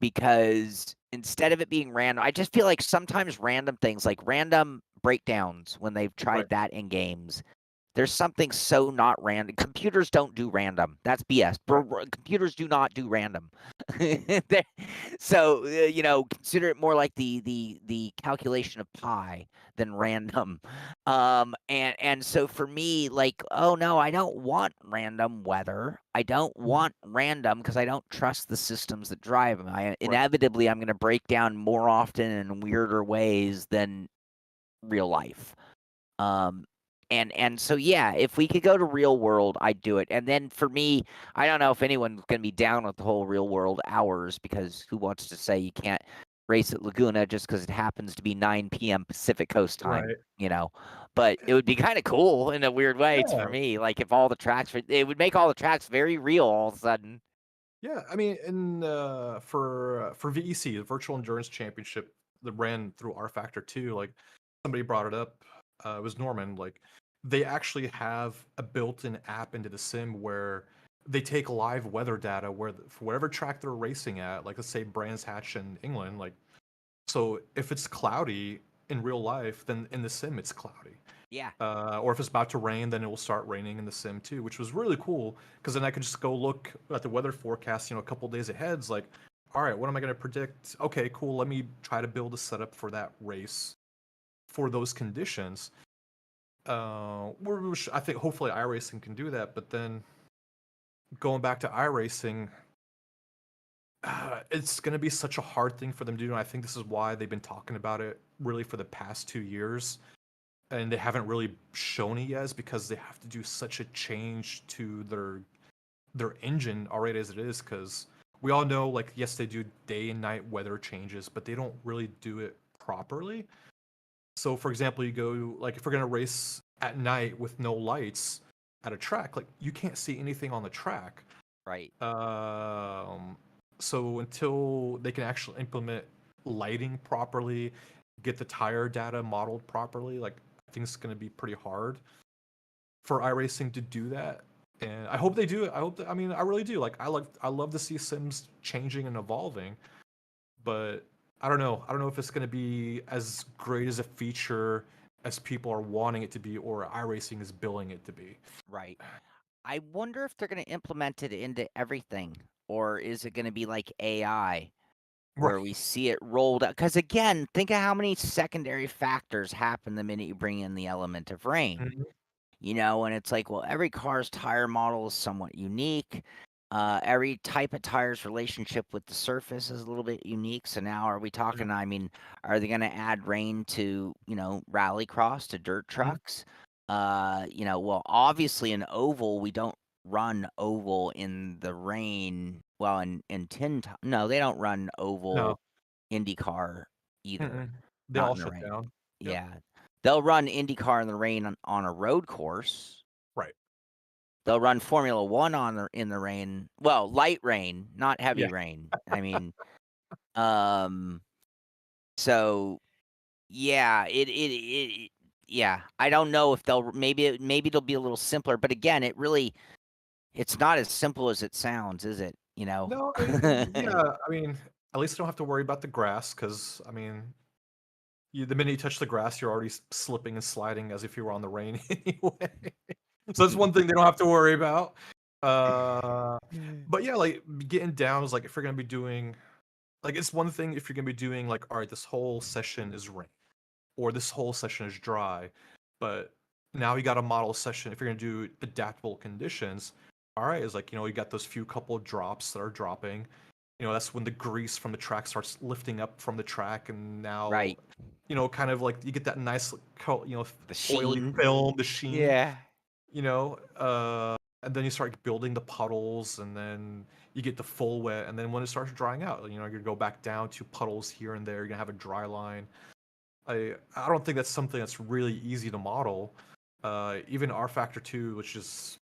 because instead of it being random, I just feel like sometimes random things like random breakdowns when they've Right. tried that in games. There's something so not random. Computers don't do random. That's BS. Right. Computers do not do random. So consider it more like the calculation of pi than Right. random. And so for me, like, oh no, I don't want random weather. I don't Mhm. want random because I don't trust the systems that drive them. Right. Inevitably I'm going to break down more often in weirder ways than real life. Um, and so yeah, if we could go to real world, I'd do it. And then for me, I don't know if anyone's gonna be down with the whole real world hours because who wants to say you can't race at Laguna just because it happens to be 9 p.m. Pacific Coast time, Right. you know? But it would be kind of cool in a weird way for Yeah. me. Like if all the tracks, it would make all the tracks very real all of a sudden. Yeah. I mean, in for VEC, the Virtual Endurance Championship that ran through R Factor 2, like somebody brought it up. It was Norman. Like they actually have a built-in app into the sim where they take live weather data where for whatever track they're racing at, like let's say Brands Hatch in England, like so if it's cloudy in real life, then in the sim it's cloudy. Yeah. Or if it's about to rain, then it will start raining in the sim too, which was really cool because then I could just go look at the weather forecast, a couple days ahead. It's like, all right, what am I going to predict? Okay, cool. Let me try to build a setup for that race for those conditions. I think hopefully iRacing can do that, but then going back to iRacing, it's going to be such a hard thing for them to do. And I think this is why they've been talking about it really for the past 2 years. And they haven't really shown it yet, is because they have to do such a change to their engine already as it is. Because we all know, like, yes, they do day and night weather changes, but they don't really do it properly. So, for example, you go, like, if we're going to race at night with no lights at a track, like, you can't see anything on the track. Right. So until they can actually implement lighting properly, get the tire data modeled properly, like, I think it's going to be pretty hard for iRacing to do that. And I hope they do it. I mean, I really do. Like, I love to see Sims changing and evolving, but I don't know. I don't know if it's going to be as great as a feature as people are wanting it to be, or iRacing is billing it to be. Right. I wonder if they're going to implement it into everything, or is it going to be like AI where Right. we see it rolled out? Because again, think of how many secondary factors happen the minute you bring in the element of rain. Mhm. And it's like, well, every car's tire model is somewhat unique. Every type of tire's relationship with the surface is a little bit unique. So now are we talking, I mean, are they going to add rain to, rallycross, to dirt Mhm. trucks? Well, obviously in oval, we don't run oval in the rain. Well, in no, they don't run No. oval IndyCar either, Mm-mm. They not all in the shut rain. down. Yep. Yeah. They'll run IndyCar in the rain on a road course. Right. They'll run Formula One in the rain. Well, light rain, not Yeah. heavy rain. I mean, um, so yeah, yeah. I don't know if they'll maybe it'll be a little simpler, but again, it's not as simple as it sounds, is it? No, yeah. I mean, at least I don't have to worry about the grass, because I mean, the minute you touch the grass, you're already slipping and sliding as if you were on the rain anyway. So that's one thing they don't have to worry about. Uh, but yeah, like, getting down is like, if you're gonna be doing, like, it's one thing if you're gonna be doing, like, all right, this whole session is rain, or this whole session is dry, but now you got a model session. If you're gonna do adaptable conditions, all right, is like, you got those few couple of drops that are dropping. That's when the grease from the track starts lifting up from the track, and now, Right. kind of like you get that nice, The oily sheen. film, the sheen, Yeah. and then you start building the puddles, and then you get the full wet, and then when it starts drying out, you're gonna go back down to puddles here and there. You're gonna have a dry line. I don't think that's something that's really easy to model. Even R Factor 2, which is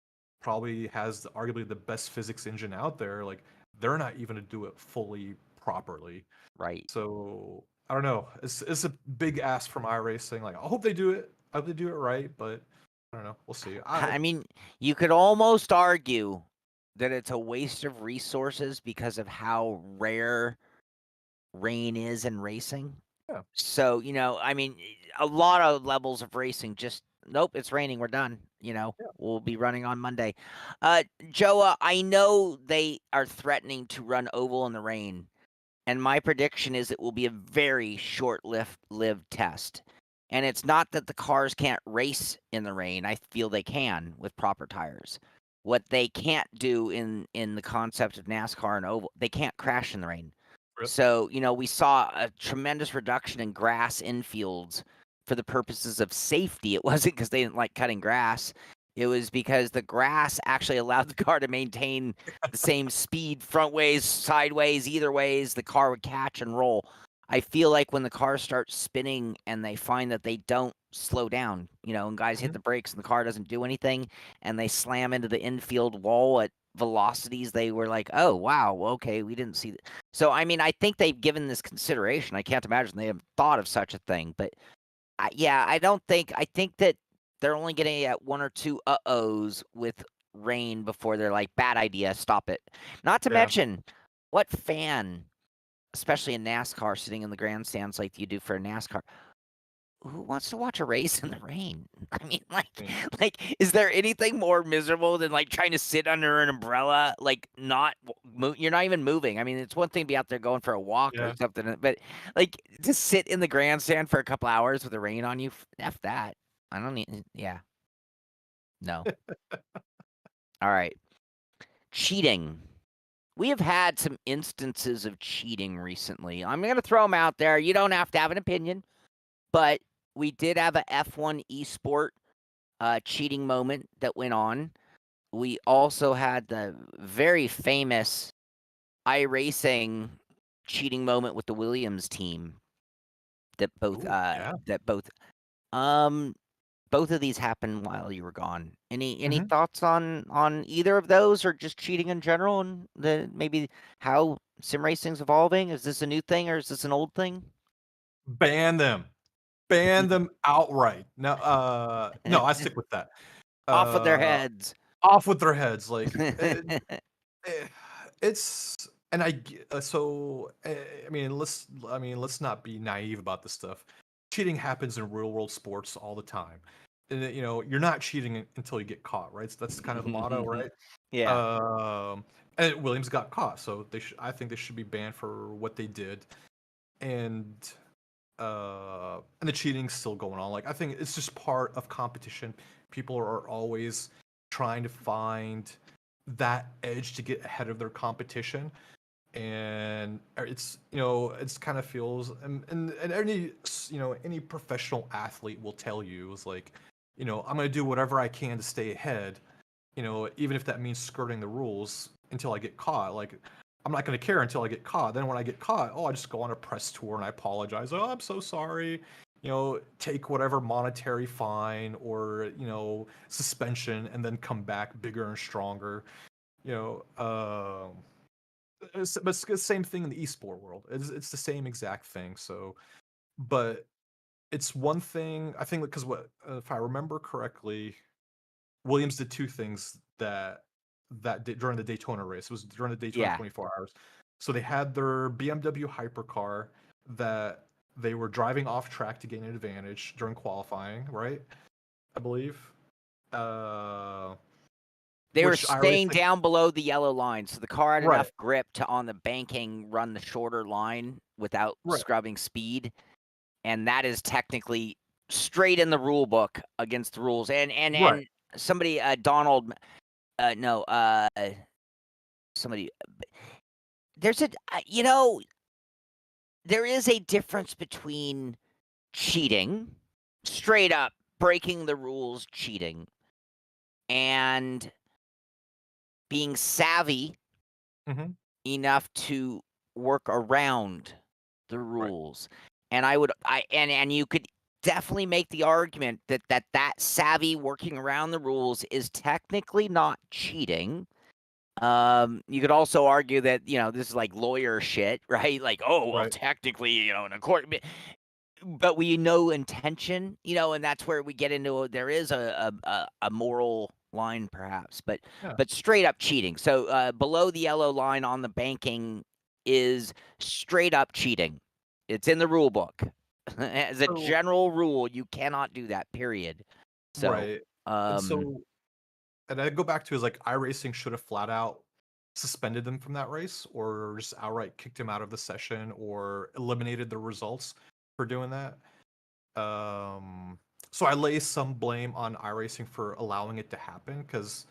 probably has arguably the best physics engine out there, like, they're not even to do it fully properly. Right. So I don't know. It's a big ask from iRacing. Like, I hope they do it. I hope they do it right, but I don't know. We'll see. I mean, you could almost argue that it's a waste of resources because of how rare rain is in racing. Yeah. So, I mean, a lot of levels of racing just nope, it's raining, we're done. Yeah. We'll be running on Monday. Joa, I know they are threatening to run oval in the rain, and my prediction is it will be a very short-lived test. And it's not that the cars can't race in the rain. I feel they can with proper tires. What they can't do in the concept of NASCAR and oval, they can't crash in the rain. Yep. So, we saw a tremendous reduction in grass infields for the purposes of safety. It wasn't because they didn't like cutting grass. It was because the grass actually allowed the car to maintain the same speed front ways, sideways, either ways. The car would catch and roll. I feel like when the car starts spinning and they find that they don't slow down, and guys hit Mhm. the brakes and the car doesn't do anything, and they slam into the infield wall at velocities, they were like, oh, wow, okay, we didn't see that. So, I mean, I think they've given this consideration. I can't imagine they haven't thought of such a thing. But yeah, I think that they're only getting at one or two uh-ohs with rain before they're like, bad idea, stop it. Not to Yeah. mention, what fan, especially in NASCAR, sitting in the grandstands like you do for a NASCAR, who wants to watch a race in the rain? I mean, I mean, is there anything more miserable than like trying to sit under an umbrella, like not you're not even moving? I mean, it's one thing to be out there going for a walk or yeah. something, but like to sit in the grandstand for a couple hours with the rain on you, f that. I don't need, yeah, no. All right. cheating. We have had some instances of cheating recently. I'm going to throw them out there. You don't have to have an opinion, but we did have a F1 esport cheating moment that went on. We also had the very famous iRacing cheating moment with the Williams team that both Ooh, yeah. both of these happened while you were gone. Any Hmm. thoughts on either of those, or just cheating in general, and maybe how sim racing's evolving? Is this a new thing or is this an old thing? Ban them. Ban them outright. No, I stick with that. Off with their Uh, heads. Off with their heads. Eh, it's and I g- so I mean, let's not be naive about this stuff. Cheating happens in real world sports all the time. And you're not cheating until you get caught, right? So that's kind of the motto, right? Yeah. And Williams got caught, so I think they should be banned for what they did. And and the cheating's still going on. Like, I think it's just part of competition. People are always trying to find that edge to get ahead of their competition, and it's kind of feels and any professional athlete will tell you is like, I'm going to do whatever I can to stay ahead, even if that means skirting the rules until I get caught. Like, I'm not going to care until I get caught. Then when I get caught, I just go on a press tour and I apologize. Oh, I'm so sorry. Take whatever monetary fine or suspension, and then come back bigger and stronger. You know, but it's the same thing in the esport world. It's the same exact thing. So, but it's one thing I think, because if I remember correctly, Williams did two things that did during the Daytona race. It was during the Daytona Yeah. 24 Hours. So they had their BMW hypercar that they were driving off track to gain an advantage during qualifying, right? I believe. Uh, They were which I already staying think. down below the yellow line, so the car had Right, enough grip to, on the banking, run the shorter line without right, scrubbing speed, and that is technically straight in the rule book against the rules. right. And somebody, Donald, no, somebody, there's a, there is a difference between cheating, straight up breaking the rules, cheating, and being savvy Hmm. enough to work around the Right. rules. And and you could definitely make the argument that savvy working around the rules is technically not cheating. You could also argue that, this is like lawyer shit, right? Like, oh, well, Right. technically, in a court, but we know intention, and that's where we get into there is a moral line perhaps, Yeah. but straight up cheating. So below the yellow line on the banking is straight up cheating. It's in the rule book. As a So general rule, you cannot do that, period. So right. And um so and I go back to is like, iRacing should have flat out suspended them from that race, or just outright kicked him out of the session, or eliminated the results for doing that. Um, so I lay some blame on iRacing for allowing it to happen, because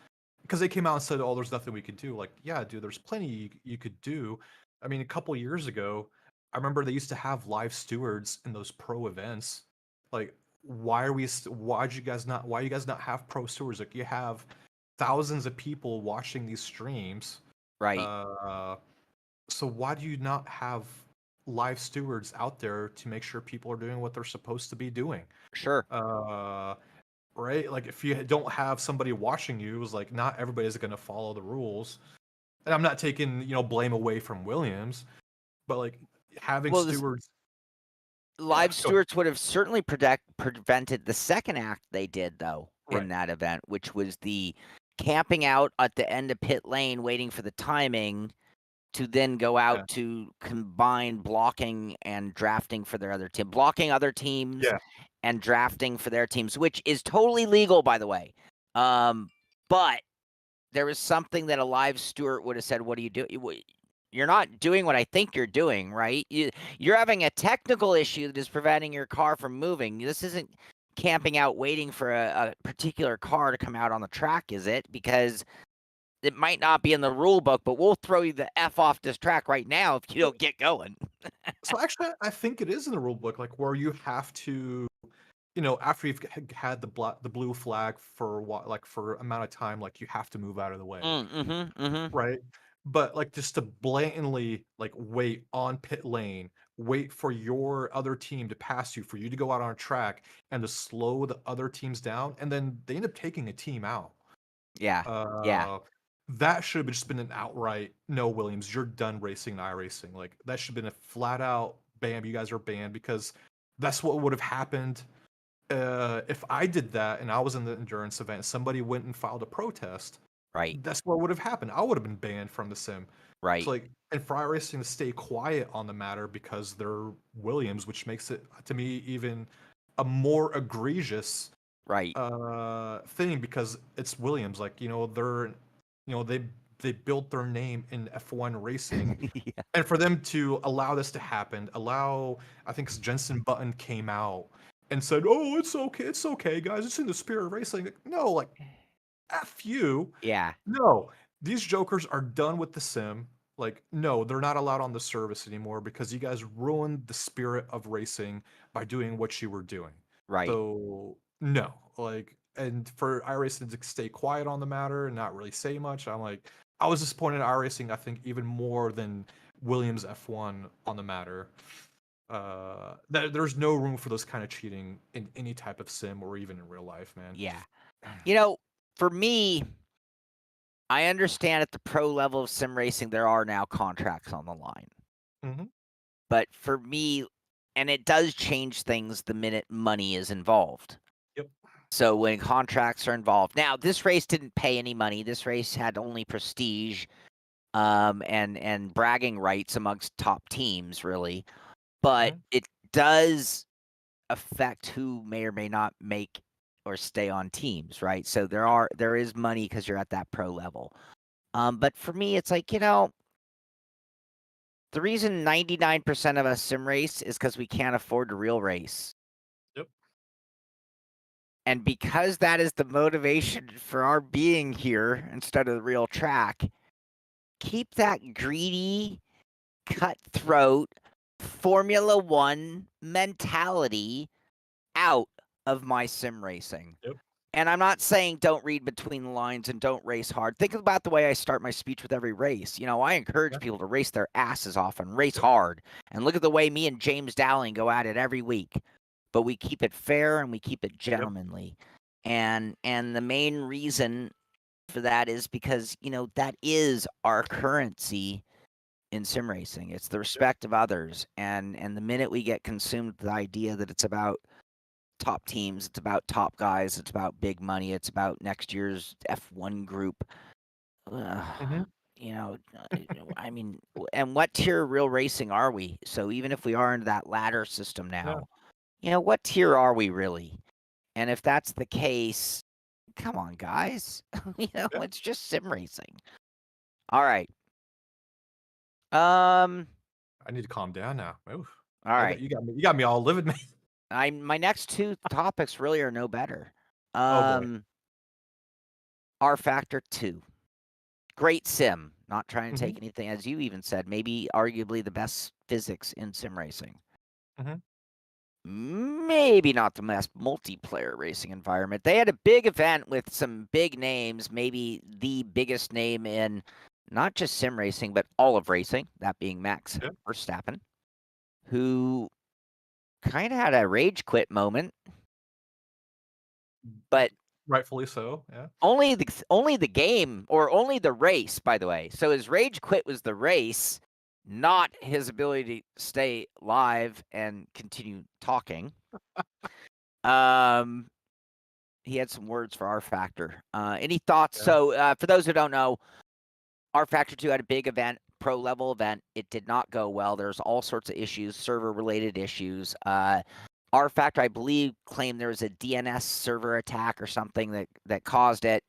they came out and said, "Oh, there's nothing we could do." Like, yeah, dude, there's plenty you could do. I mean, a couple years ago, I remember they used to have live stewards in those pro events. Like, why you guys not have pro stewards? Like, you have thousands of people watching these streams. right, Uh, so why do you not have live stewards out there to make sure people are doing what they're supposed to be doing? sure. Uh, right? Like, if you don't have somebody watching you, it's like, not everybody's going to follow the rules. And I'm not taking blame away from Williams, but like, having Well, this stewards. Yeah, live go ahead. stewards would have certainly prevented the second act they did, though, in Right. that event, which was the camping out at the end of pit lane, waiting for the timing to then go out Yeah. to combine blocking and drafting for their other team, blocking other teams Yeah. and drafting for their teams, which is totally legal, by the way. But there was something that a live steward would have said, "What do you do? You're not doing what I think you're doing, right? You're having a technical issue that is preventing your car from moving. This isn't camping out waiting for a particular car to come out on the track, is it? Because it might not be in the rule book, but we'll throw you the F off this track right now if you don't get going. So actually, I think it is in the rule book, like where you have to, after you've had the blue flag for what, like for amount of time, like you have to move out of the way, Mm-hmm. right? But like just to blatantly like wait on pit lane, wait for your other team to pass you, for you to go out on track and to slow the other teams down, and then they end up taking a team out. Yeah. Yeah. Uh, that should have just been an outright no, Williams, you're done racing and iRacing. Like that should have been a flat out bam, you guys are banned, because that's what would have happened if I did that and I was in the endurance event. Somebody went and filed a protest. Right. That's what would have happened. I would have been banned from the sim. Right. So like, and for iRacing to stay quiet on the matter because they're Williams, which makes it to me even a more egregious Right. thing, because it's Williams. Like, they built their name in F1 racing, Yeah. and for them to allow this to happen, I think Jensen Button came out and said, "Oh, it's okay, guys, it's in the spirit of racing." Like, no, like F you. Yeah. No, these jokers are done with the sim. Like, no, they're not allowed on the service anymore because you guys ruined the spirit of racing by doing what you were doing. Right. So, no, like, and for iRacing to stay quiet on the matter and not really say much, I was disappointed in iRacing, I think, even more than Williams F1 on the matter. There's no room for those kind of cheating in any type of sim or even in real life, man. Yeah. For me, I understand at the pro level of sim racing, there are now contracts on the line. Mm-hmm. But for me, and it does change things the minute money is involved. Yep. So when contracts are involved. Now, this race didn't pay any money. This race had only prestige and bragging rights amongst top teams, really. But it does affect who may or may not make or stay on teams, right? So there is money because you're at that pro level. But for me, it's like, the reason 99% of us sim race is because we can't afford to real race. Yep. And because that is the motivation for our being here instead of the real track, keep that greedy, cutthroat, Formula One mentality out of my sim racing. Yep. And I'm not saying don't read between the lines and don't race hard. Think about the way I start my speech with every race. I encourage people to race their asses off and race hard. And look at the way me and James Dowling go at it every week. But we keep it fair and we keep it gentlemanly. And the main reason for that is because, that is our currency in sim racing. It's the respect of others. And the minute we get consumed with the idea that it's about top teams, it's about top guys, it's about big money, it's about next year's F1 group. Mm-hmm. I mean, and what tier of real racing are we? So even if we are into that ladder system now, what tier are we really? And if that's the case, come on, guys. It's just sim racing. All right. I need to calm down now. Oof. All right. You got me all livid, man. My next two topics really are no better. Oh boy. R-Factor 2. Great sim. Not trying to Mm-hmm. take anything, as you even said, maybe arguably the best physics in sim racing. Mm-hmm. Maybe not the best multiplayer racing environment. They had a big event with some big names, maybe the biggest name in not just sim racing, but all of racing, that being Max Verstappen, who kind of had a rage quit moment. But rightfully so, yeah. Only the game, or only the race, by the way. So his rage quit was the race, not his ability to stay live and continue talking. He had some words for R-Factor. Any thoughts? Yeah. So for those who don't know, R-Factor 2 had a big event, pro level event. It did not go well. There's all sorts of issues, server related issues. R-Factor, I believe, claimed there was a DNS server attack or something that caused it.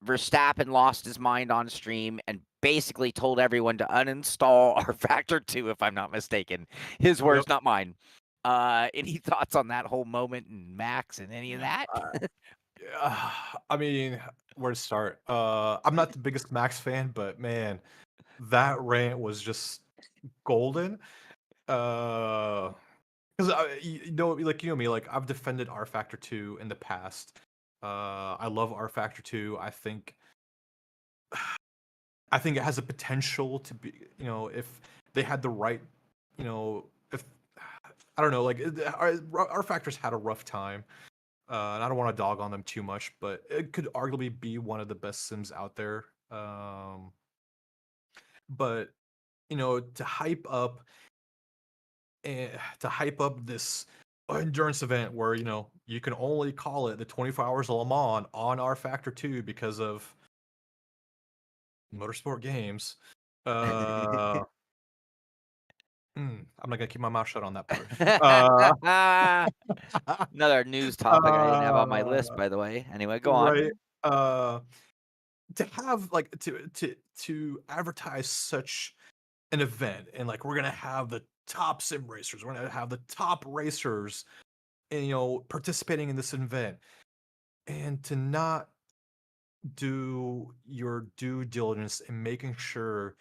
Verstappen lost his mind on stream and basically told everyone to uninstall R-Factor 2, if I'm not mistaken. His words, not mine. Any thoughts on that whole moment and Max and any of that? I mean, Where to start? I'm not the biggest Max fan, but man, that rant was just golden. Because you know, like you know me, like I've defended R Factor 2 in the past. I love R Factor 2. I think it has a potential to be, you know, if they had the right, you know, if I don't know, like our factors had a rough time, and I don't want to dog on them too much, but it could arguably be one of the best sims out there. But you know, to hype up this endurance event where you know you can only call it the 24 hours of Le Mans on R Factor 2 because of motorsport games. Uh, I'm not gonna keep my mouth shut on that part. Another news topic I didn't have on my list, Uh, by the way. Anyway, go on. right. To have like to advertise such an event and like we're gonna have the top sim racers, we're gonna have the top racers, and you know participating in this event, and to not do your due diligence in making sure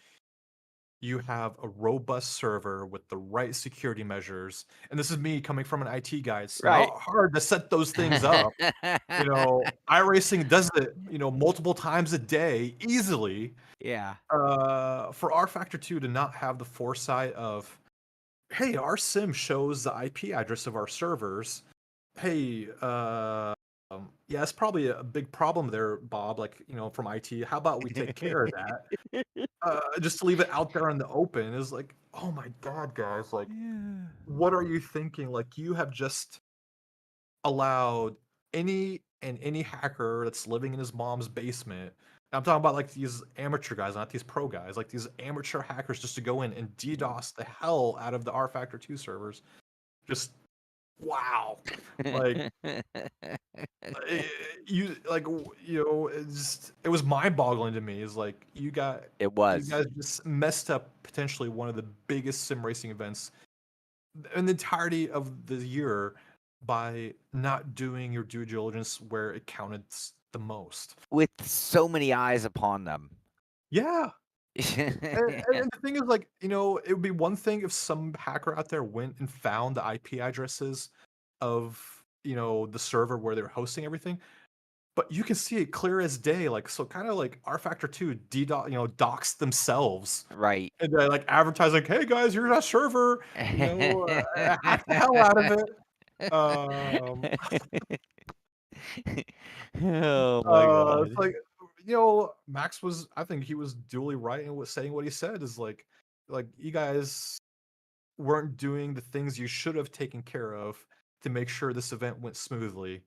you have a robust server with the right security measures. And this is me coming from an IT guy. It's Right. not hard to set those things up. You know, iRacing does it, you know, multiple times a day easily. Yeah. For R Factor 2 to not have the foresight of, hey, our sim shows the IP address of our servers. Hey, yeah, it's probably a big problem there, Bob. Like, you know, from IT. How about we take care of that? Just to leave it out there in the open is like, oh my god, guys, like, Yeah. what are you thinking? Like, you have just allowed any hacker that's living in his mom's basement. I'm talking about like these amateur guys, not these pro guys, like these amateur hackers, just to go in and DDoS the hell out of the R Factor 2 servers. Just wow, like eh, you like you know it was mind boggling to me. Is like It you was. guys just messed up potentially one of the biggest sim racing events in the entirety of the year by not doing your due diligence where it counted the most. With so many eyes upon them. Yeah. And the thing is, like, you know, it would be one thing if some hacker out there went and found the IP addresses of, you know, the server where they're hosting everything, but you can see it clear as day. Like, so kind of like R Factor 2 DDoS, you know, docs themselves. Right. And they're like advertising, hey guys, here's our server, you know, hack the hell out of it. Um, Oh my it's god. like, you know, Max was, I think he was duly right in what saying what he said is like you guys weren't doing the things you should have taken care of to make sure this event went smoothly.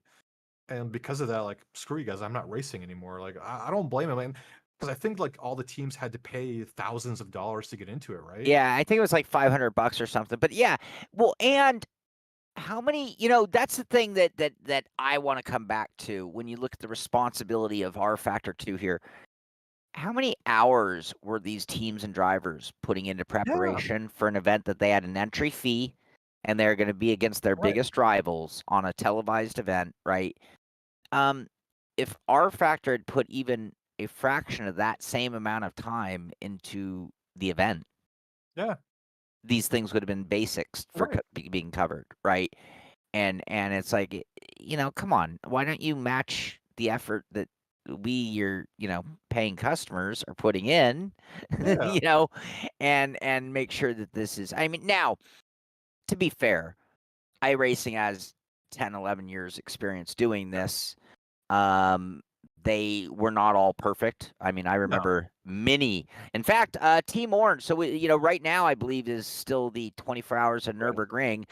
And because of that, like, screw you guys, I'm not racing anymore. Like, I don't blame him, man. Because I think like all the teams had to pay thousands of dollars to get into it, right? Yeah, I think it was like $500 or something. But yeah, well, and how many, that's the thing that I want to come back to when you look at the responsibility of R Factor 2 here. How many hours were these teams and drivers putting into Yeah, preparation for an event that they had an entry fee and they're going to be against their right. biggest rivals on a televised event, right? Um, if R Factor had put even a fraction of that same amount of time into the event, Yeah, these things would have been basics for right. being covered, right? And it's like, come on, why don't you match the effort that we, your, paying customers are putting in, Yeah, you know, and make sure that this is. I mean, now to be fair, iRacing has 10, 11 years experience doing this. Um, they were not all perfect. I mean, I no, remember many. In fact, Team Orange. So right now, I believe is still the 24 Hours of right. Nürburgring.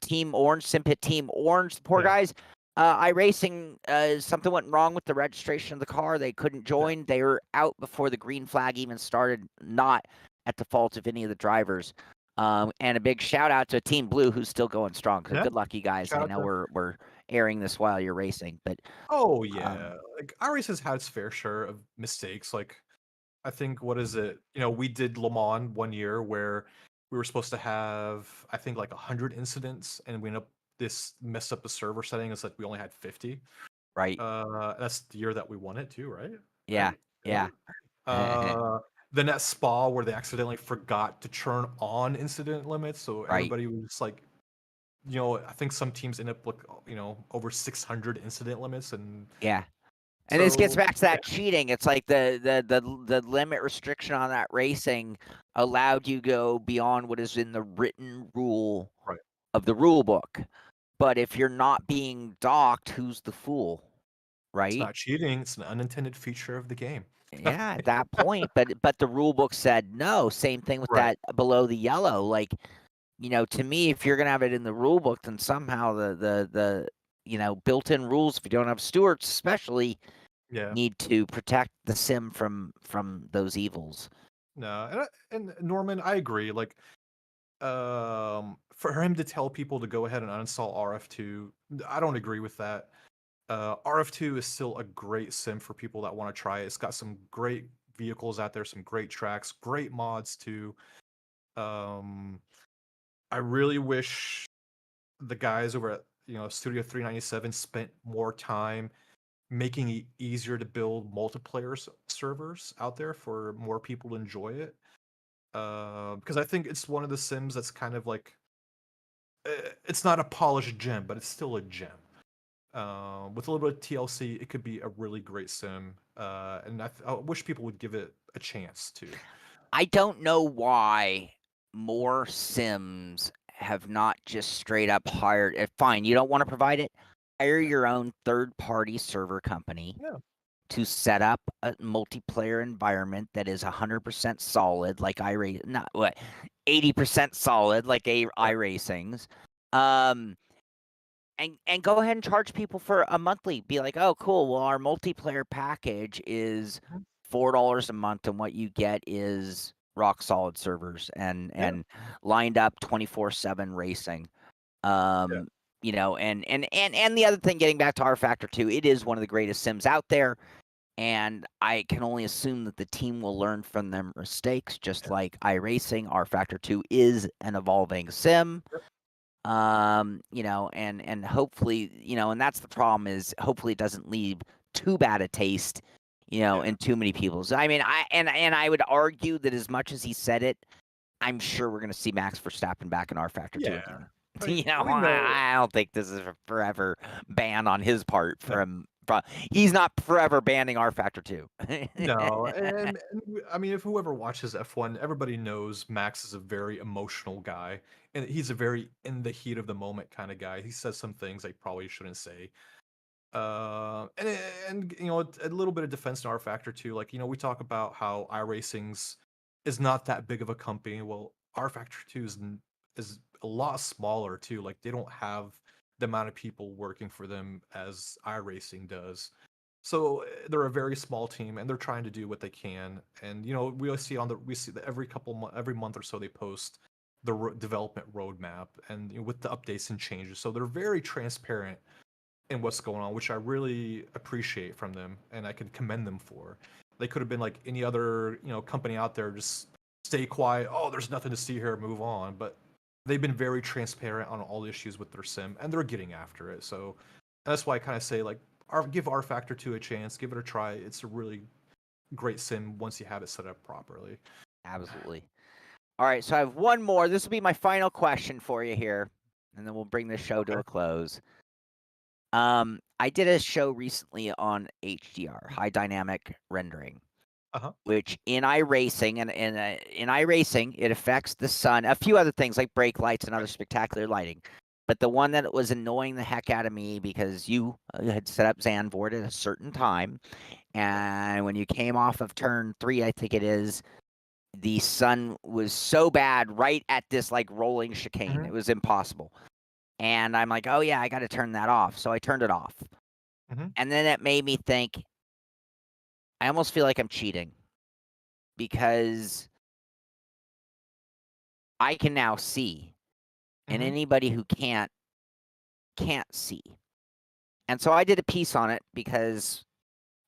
Team Orange, Simpit Team Orange. The poor Yeah, guys. iRacing. Something went wrong with the registration of the car. They couldn't yeah, join. They were out before the green flag even started. Not at the fault of any of the drivers. And a big shout out to Team Blue, who's still going strong. yeah. Good luck, you guys. Shout I out know to. we're airing this while you're racing, but Oh um, yeah, like iRace has had its fair share of mistakes. Like I think what is it? You know, we did Le Mans one year where we were supposed to have I think like 100 incidents, and we ended up this messed up the server setting. It's like we only had 50. Right. That's the year that we won it too, right? Yeah. Right? Yeah. Uh, then at Spa where they accidentally forgot to turn on incident limits, so Right. everybody was just like, I think some teams end up with over 600 incident limits, and Yeah. And this gets so back to yeah, that cheating. It's like the limit restriction on that racing allowed you go beyond what is in the written rule right. of the rule book. But if you're not being docked, who's the fool? It's Right? not cheating; it's an unintended feature of the game. Yeah, at that point. But the rule book said no. Same thing with Right. that below the yellow. Like, to me, if you're gonna have it in the rule book, then somehow the built-in rules, if you don't have stewards especially, Yeah. need to protect the sim from those evils. No, and Norman, I agree. Like, for him to tell people to go ahead and uninstall RF2, I don't agree with that. RF2 is still a great sim for people that want to try it. It's got some great vehicles out there, some great tracks, great mods too. Um, I really wish the guys over at Studio 397 spent more time making it easier to build multiplayer servers out there for more people to enjoy it. Because I think it's one of the sims that's kind of like it's not a polished gem, but it's still a gem. With a little bit of TLC, it could be a really great sim, and I wish people would give it a chance to. I don't know why more sims have not just straight up hired. Fine, you don't want to provide it. Hire Yeah, your own third-party server company yeah, to set up a multiplayer environment that is 100% solid, like not what 80% solid, like yeah. iRacing's. Um, and go ahead and charge people for a monthly. Be like, oh, cool. Well, our multiplayer package is Mhm. $4 a month, and what you get is rock solid servers and Yeah, lined up 24/7 racing. yeah, Um, and the other thing, getting back to R Factor 2, it is one of the greatest sims out there. And I can only assume that the team will learn from their mistakes, just yeah, like iRacing. R Factor 2 is an evolving sim. yep, And hopefully, and that's the problem, is hopefully it doesn't leave too bad a taste, yeah, in too many people's. I mean, I would argue that as much as he said it, I'm sure we're going to see Max Verstappen back in R Factor 2 yeah. again. I mean, we know. I don't think this is a forever ban on his part No, he's not forever banning R Factor 2. no, I mean, if whoever watches F1, everybody knows Max is a very emotional guy, and he's a very in the heat of the moment kind of guy. He says some things I probably shouldn't say. And a little bit of defense in R Factor too. Like we talk about how iRacing's is not that big of a company. Well, R Factor 2 is a lot smaller too. Like they don't have the amount of people working for them as iRacing does. So they're a very small team, and they're trying to do what they can. And we see that every month or so they post the development roadmap and with the updates and changes. So they're very transparent in what's going on, which I really appreciate from them, and I can commend them for. They could have been like any other company out there, just stay quiet. Oh, there's nothing to see here, move on. But they've been very transparent on all issues with their sim, and they're getting after it. So that's why I kind of say like, give R Factor 2 a chance, give it a try. It's a really great sim once you have it set up properly. Absolutely. All right, so I have one more. This will be my final question for you here, and then we'll bring this show to Okay. a close. I did a show recently on HDR, high dynamic rendering, Uh huh. which in iRacing in iRacing it affects the sun, a few other things like brake lights and other spectacular lighting. But the one that was annoying the heck out of me, because you had set up Zandvoort at a certain time, and when you came off of turn 3, I think it is, the sun was so bad right at this like rolling chicane. Hmm. It was impossible. And I'm like, oh yeah, I got to turn that off. So I turned it off. Hmm. And then it made me think, I almost feel like I'm cheating, because I can now see, and Hmm. anybody who can't see. And so I did a piece on it because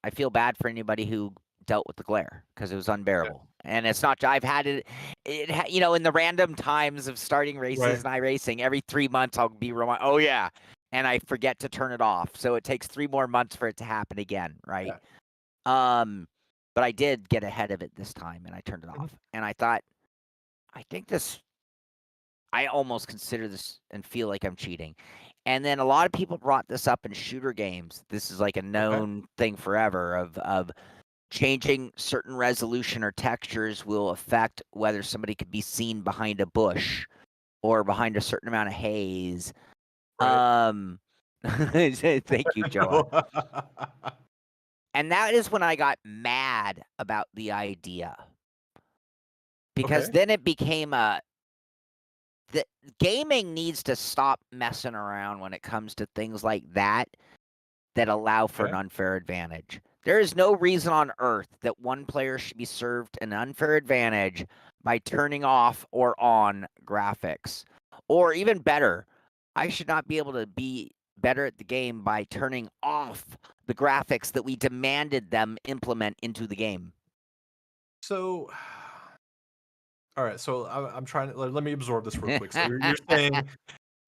I feel bad for anybody who dealt with the glare, because it was Yeah. unbearable. And it's not, I've had it, in the random times of starting races Right. and iRacing, every 3 months I'll be reminded, oh yeah, and I forget to turn it off. So it takes 3 more months for it to happen again, right? Yeah. But I did get ahead of it this time, and I turned it Mhm. off. And I thought, I think I almost consider this and feel like I'm cheating. And then a lot of people brought this up in shooter games. This is like a Okay. known thing forever of changing certain resolution or textures will affect whether somebody could be seen behind a bush or behind a certain amount of haze. Right. Thank you, Joa. And that is when I got mad about the idea. Because Okay. then it became the gaming needs to stop messing around when it comes to things like that allow for an Okay. unfair advantage. There is no reason on earth that one player should be served an unfair advantage by turning off or on graphics. Or even better, I should not be able to be better at the game by turning off the graphics that we demanded them implement into the game. So, all right. So I'm trying to let me absorb this real quick. So you're saying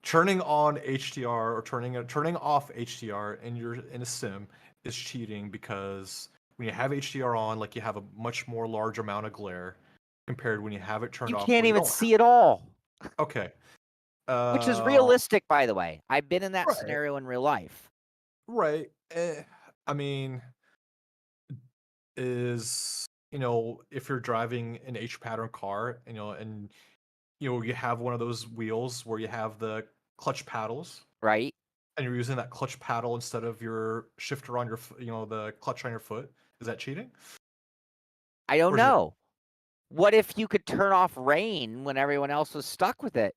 turning on HDR or turning off HDR and you're in a sim is cheating because when you have HDR on, like you have a much more large amount of glare compared when you have it turned You off can't where you even don't. see it all, Okay. which is Uh, realistic, by the way. I've been in that right, scenario in real life. right. I mean, is if you're driving an H pattern car, and you have one of those wheels where you have the clutch paddles, Right? and you're using that clutch paddle instead of your shifter on your, the clutch on your foot. Is that cheating? I don't Or is it know. What if you could turn off rain when everyone else was stuck with it?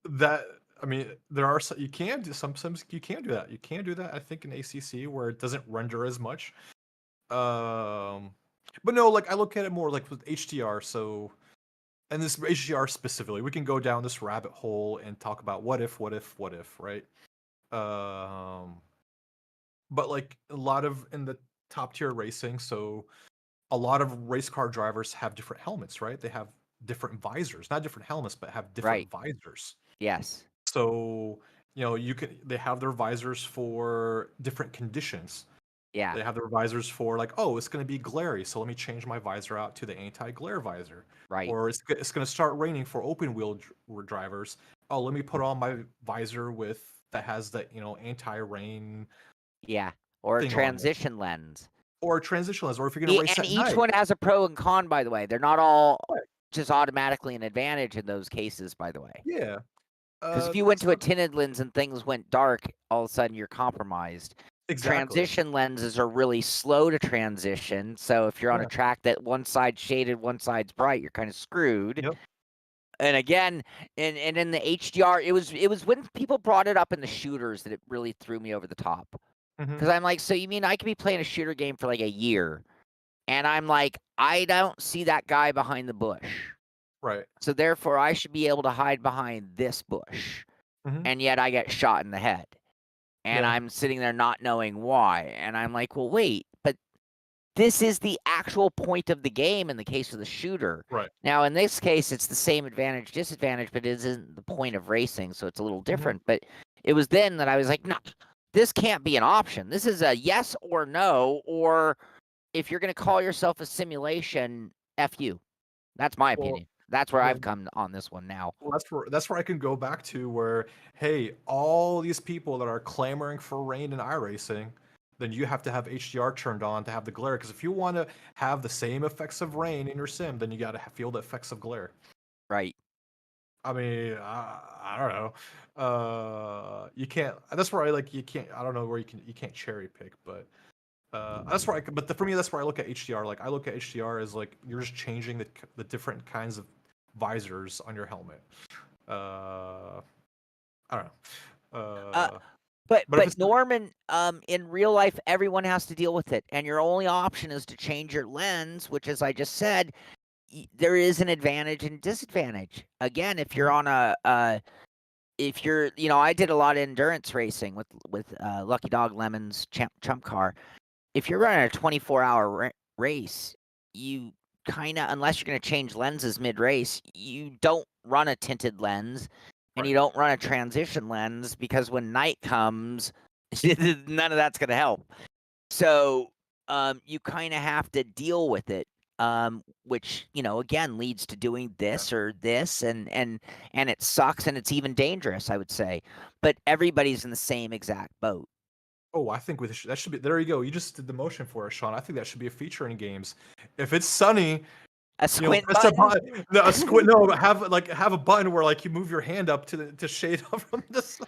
that? I mean, there are you can do sometimes you can do that. You can do that. I think in ACC where it doesn't render as much. But no, like I look at it more like with HDR. So, and this HDR specifically, we can go down this rabbit hole and talk about what if, right? Um, but like a lot of in the top tier racing, so a lot of race car drivers have different helmets, right? They have different visors, not different helmets, but have Right. different visors. Yes. So, they have their visors for different conditions. Yeah. They have their visors for like, oh, it's going to be glary, so let me change my visor out to the anti-glare visor. Right. Or it's going to start raining for open wheel drivers. Oh, let me put on my visor that has the anti-rain Yeah. Or a thing on it. transition lens. Or transition lens, or if you're going to race And at each night. one has a pro and con, by the way. They're not all Right. just automatically an advantage in those cases, by the way. Yeah. Because if you went That's to a tinted lens and things went dark, all of a sudden you're compromised. exactly. Transition lenses are really slow to transition. So if you're on a Yeah. track that one side's shaded, one side's bright, you're kind of screwed. Yep. And again, and in the HDR, it was when people brought it up in the shooters that it really threw me over the top. Hmm. Because I'm like, so you mean I could be playing a shooter game for like a year, and I'm like, I don't see that guy behind the bush, Right. so therefore I should be able to hide behind this bush, Hmm. and yet I get shot in the head, and Yeah. I'm sitting there not knowing why, and I'm like, well, wait, but this is the actual point of the game in the case of the shooter. Right. Now, in this case, it's the same advantage, disadvantage, but it isn't the point of racing, so it's a little Hmm. different. But it was then that I was like, no, this can't be an option. This is a yes or no, or if you're going to call yourself a simulation, F you. That's my Well, opinion. That's where well, I've come on this one now. well, that's where I can go back to where, hey, all these people that are clamoring for rain in iRacing, then you have to have HDR turned on to have the glare. Because if you want to have the same effects of rain in your sim, then you got to feel the effects of glare. Right. I mean, I don't know. You can't. That's where I like. You can't. I don't know where you can't cherry pick, but that's where for me, that's where I look at HDR. Like I look at HDR as like you're just changing the different kinds of visors on your helmet. I don't know. Uh, But But if it's Norman, in real life, everyone has to deal with it, and your only option is to change your lens, which, as I just said, there is an advantage and disadvantage. Again, if you're on if you're, I did a lot of endurance racing with Lucky Dog Lemon's Chump Car. If you're running a 24-hour race, you kind of, unless you're going to change lenses mid race, you don't run a tinted lens. and Right. you don't run a transition lens because when night comes, none of that's going to help. So you kind of have to deal with it, which again leads to doing Yeah. this or this, and it sucks and it's even dangerous, I would say. But everybody's in the same exact boat. Oh, I think that should be. There you go. You just did the motion for us, Sean. I think that should be a feature in games. If it's sunny, A squint press a button. button. No, a squint. No, have a button where you move your hand up to shade up from the sun.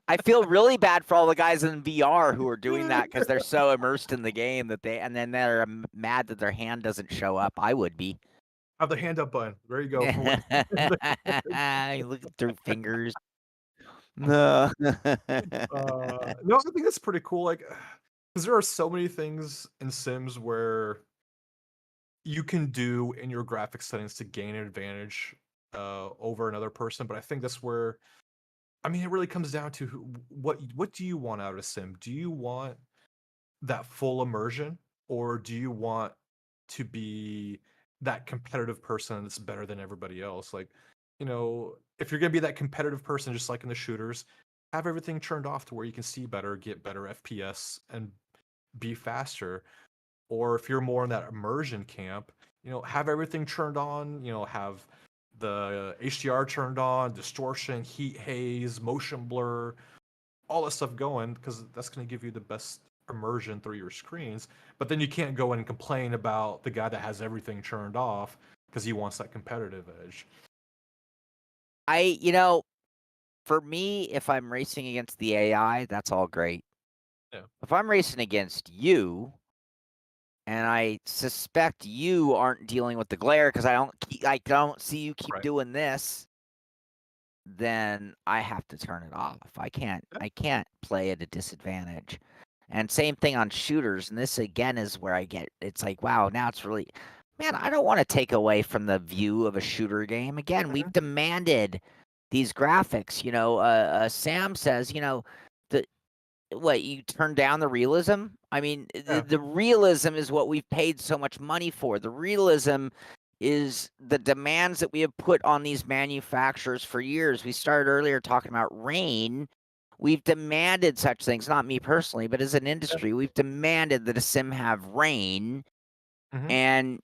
I feel really bad for all the guys in VR who are doing that because they're so immersed in the game that they're mad that their hand doesn't show up. I would be. Have the hand up button. There you go. For when You look through fingers. No. no, I think that's pretty cool. Because there are so many things in Sims where you can do in your graphic settings to gain an advantage over another person. But I think that's where, I mean, it really comes down to what do you want out of a sim? Do you want that full immersion, or do you want to be that competitive person that's better than everybody else? If you're gonna be that competitive person, just like in the shooters, have everything turned off to where you can see better, get better FPS, and be faster. Or if you're more in that immersion camp, have everything turned on, have the HDR turned on, distortion, heat haze, motion blur, all that stuff going, because that's going to give you the best immersion through your screens. But then you can't go in and complain about the guy that has everything turned off because he wants that competitive edge. For me, if I'm racing against the AI, that's all great. Yeah. If I'm racing against you, and I suspect you aren't dealing with the glare because I don't see you keep Right. doing this, then I have to turn it off. I can't play at a disadvantage. And same thing on shooters. And this again is where it's like, wow, now it's really, man, I don't want to take away from the view of a shooter game. Again, we've demanded these graphics. Sam says, you turn down the realism? I mean, Yeah. the realism is what we've paid so much money for. The realism is the demands that we have put on these manufacturers for years. We started earlier talking about rain. We've demanded such things, not me personally, but as an industry, we've demanded that a sim have rain. Mhm. And,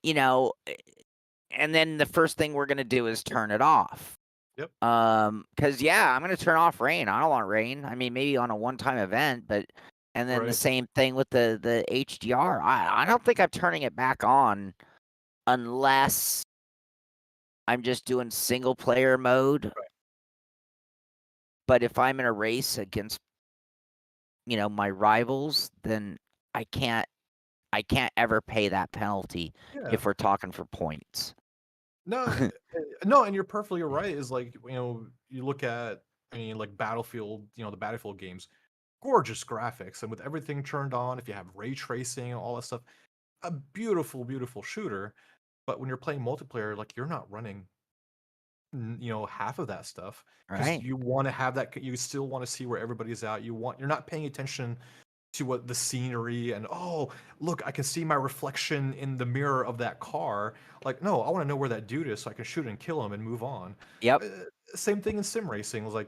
and then the first thing we're going to do is turn it off. Yep. Because I'm going to turn off rain. I don't want rain. I mean, maybe on a one-time event, and then the same thing with the HDR. I don't think I'm turning it back on unless I'm just doing single player mode. Right. But if I'm in a race against, my rivals, then I can't ever pay that penalty if we're talking for points. No, no, and you're perfectly right. Is you look at, Battlefield, the Battlefield games, gorgeous graphics, and with everything turned on, if you have ray tracing and all that stuff, a beautiful, beautiful shooter. But when you're playing multiplayer, you're not running, half of that stuff because Right. you want to have that. You still want to see where everybody's at. You're not paying attention to what the scenery and, oh, look, I can see my reflection in the mirror of that car. No, I want to know where that dude is so I can shoot and kill him and move on. Yep. Same thing in sim racing. It was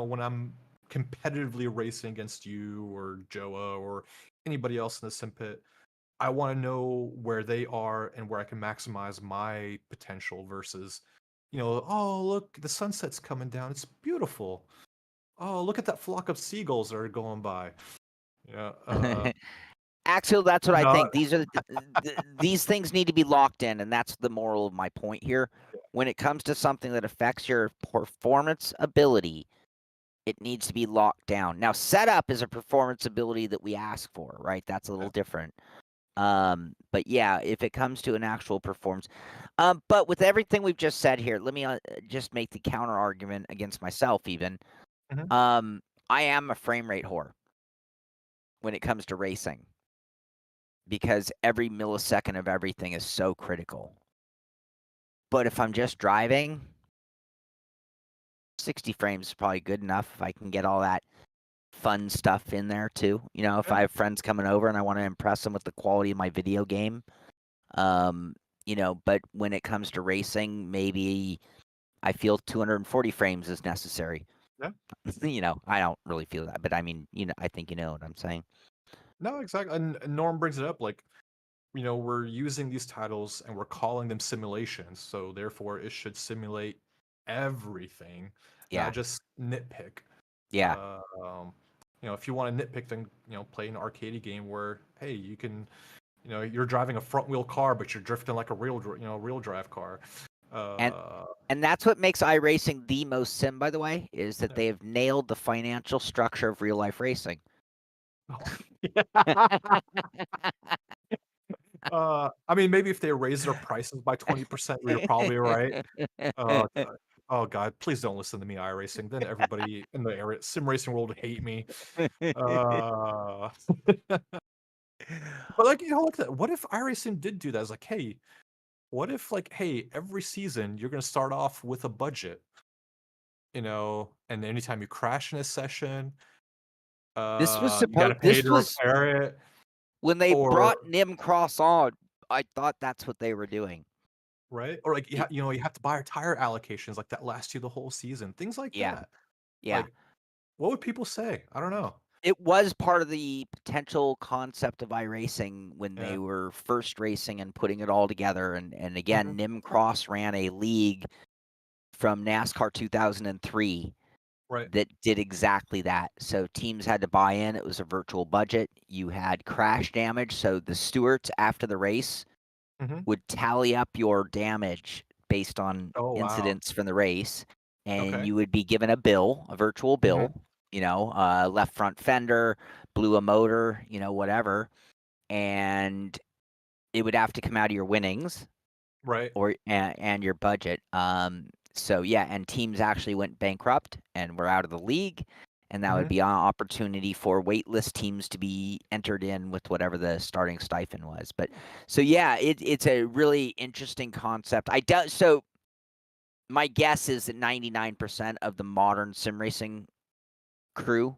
when I'm competitively racing against you or Joa or anybody else in the sim pit, I want to know where they are and where I can maximize my potential versus, oh, look, the sunset's coming down. It's beautiful. Oh, look at that flock of seagulls that are going by. Yeah. Axel, that's what I No. think. These are these things need to be locked in, and that's the moral of my point here. When it comes to something that affects your performance ability, it needs to be locked down. Now, setup is a performance ability that we ask for, right? That's a little different. But yeah, if it comes to an actual performance, but with everything we've just said here, let me just make the counter argument against myself. Even, Mhm. I am a frame rate whore when it comes to racing because every millisecond of everything is so critical. But if I'm just driving, 60 frames is probably good enough if I can get all that fun stuff in there too. If I have friends coming over and I want to impress them with the quality of my video game. But when it comes to racing, maybe I feel 240 frames is necessary. Yeah. I don't really feel that, but I mean, I think you know what I'm saying. No, exactly. And Norm brings it up like, we're using these titles and we're calling them simulations, so therefore it should simulate everything, not Yeah, just nitpick. yeah. If you want to nitpick, then play an arcade game where hey, you can, you're driving a front wheel car, but you're drifting like a real drive car. And Uh, and that's what makes iRacing the most sim, by the way, is that yeah. they have nailed the financial structure of real life racing. I mean, maybe if they raise their prices by 20%, you're probably right. God. Oh God, please don't listen to me, iRacing. Then everybody in the sim racing world would hate me. Uh, but like, look at that. What if iRacing did do that? It's like, hey, what if like, hey, every season you're gonna start off with a budget, and anytime you crash in a session, you gotta pay This to was repair it, when they brought or Nim Cross on. I thought that's what they were doing. right, or like Y- you have to buy tire allocations like that last you the whole season, things like Yeah, that. yeah. Like, what would people say? I don't know. It was part of the potential concept of iRacing when they Yeah. were first racing and putting it all together. And again, Mhm. Nim Cross ran a league from NASCAR 2003 Right. that did exactly that. So teams had to buy in. It was a virtual budget. You had crash damage. So the stewards after the race Mhm. would tally up your damage based on Oh, wow. incidents from the race. And Okay. you would be given a bill, a virtual Mhm. bill, left front fender, blew a motor, whatever. And it would have to come out of your winnings Right. and your budget. So yeah, and teams actually went bankrupt and were out of the league, and that would Mhm. be an opportunity for waitlist teams to be entered in with whatever the starting stipend was. But so yeah, it's a really interesting concept. So my guess is that 99% of the modern sim racing crew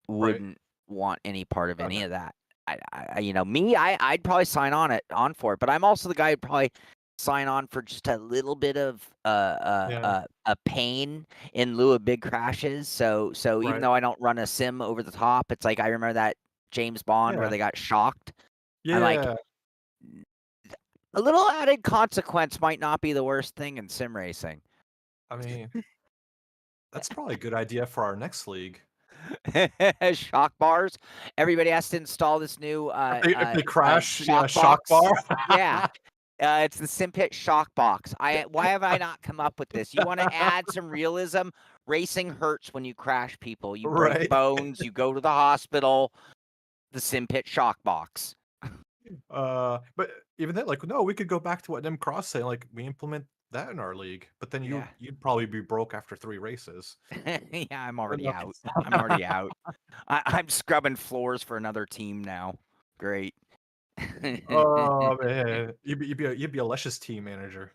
Right. wouldn't want any part of Oh, any no. of that. I'd probably sign on for it, but I'm also the guy who'd probably sign on for just a little bit of Yeah. a pain in lieu of big crashes. So even Right. though I don't run a sim over the top, it's like I remember that James Bond where Yeah. they got shocked. I'm like, Yeah. a little added consequence might not be the worst thing in sim racing. I mean, that's probably a good idea for our next league. Shock bars. Everybody has to install this new If they crash, shock shock box. bar. Yeah. It's the Simpit shock box. Why have I not come up with this? You want to add some realism? Racing hurts when you crash people. You break Right. bones, you go to the hospital. The Simpit shock box. But even then, like, no, we could go back to what Nim Cross saying, like, we implement that in our league, but then Yeah. you'd probably be broke after 3 races. Yeah, I'm But already no. out. I'm already out. I'm scrubbing floors for another team now. Great. Oh, man. You'd be a luscious team manager.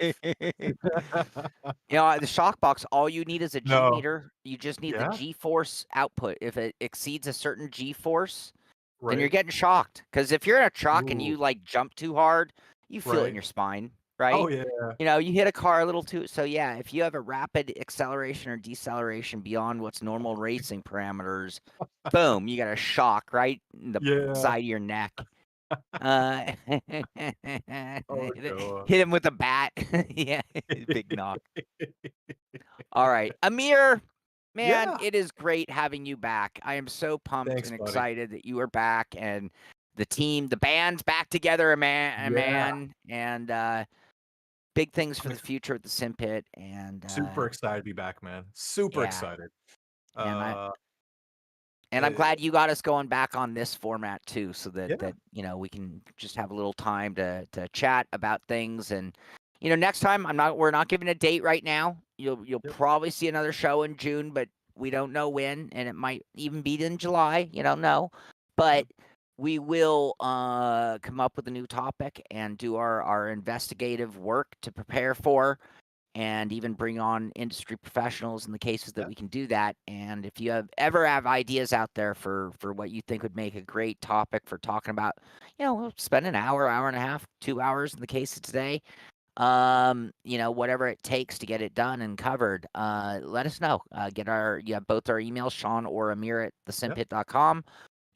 The shock box, all you need is a G No. meter. You just need the Yeah, G-force output. If it exceeds a certain G-force, then you're right. getting shocked. Because if you're in a truck and Ooh, you like jump too hard, you feel it in right. your spine, Oh, right? yeah. You hit a car a little too. So yeah, if you have a rapid acceleration or deceleration beyond what's normal racing parameters, boom, you got a shock right in the Yeah. side of your neck. Uh, Oh, God. hit him with a bat. Yeah, big knock. All right. Amir, man, Yeah. it is great having you back. I am so pumped Thanks, and buddy. excited that you are back and the band's back together, Yeah. and big things for I'm the future at the Simpit. And super excited to be back, man. Super yeah, excited. and I Uh, and I'm eh, glad you got us going back on this format too, so that yeah. we can just have a little time to chat about things. And next time we're not giving a date right now. You'll Yep. probably see another show in June, but we don't know when, and it might even be in July. You don't know, but Yep. we will come up with a new topic and do our investigative work to prepare for, and even bring on industry professionals in the cases that Yeah. we can do that. And if you ever have ideas out there for what you think would make a great topic for talking about, we'll spend an hour, hour and a half, 2 hours in the case of today. whatever it takes to get it done and covered, let us know. Get both our emails, Sean or Ameer at thesimpit.com.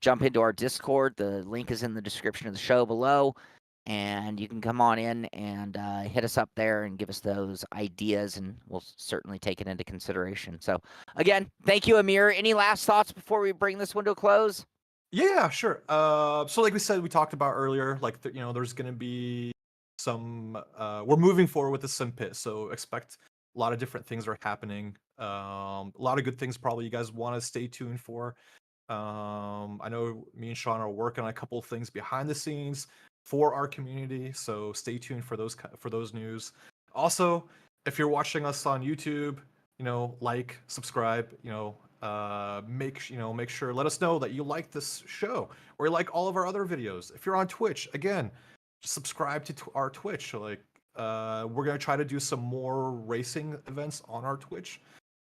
Jump into our Discord. The link is in the description of the show below. And you can come on in and hit us up there and give us those ideas, and we'll certainly take it into consideration. So, again, thank you, Ameer. Any last thoughts before we bring this one to a close? Yeah, sure. So like we said, we talked about earlier, like there's going to be some. We're moving forward with the Simpit, so expect a lot of different things are happening. A lot of good things probably you guys want to stay tuned for. I know me and Sean are working on a couple of things behind the scenes for our community, so stay tuned for those news. Also, if you're watching us on YouTube, like, subscribe, make sure, let us know that you like this show or you like all of our other videos. If you're on Twitch, again, subscribe to our Twitch. Like, we're gonna try to do some more racing events on our Twitch.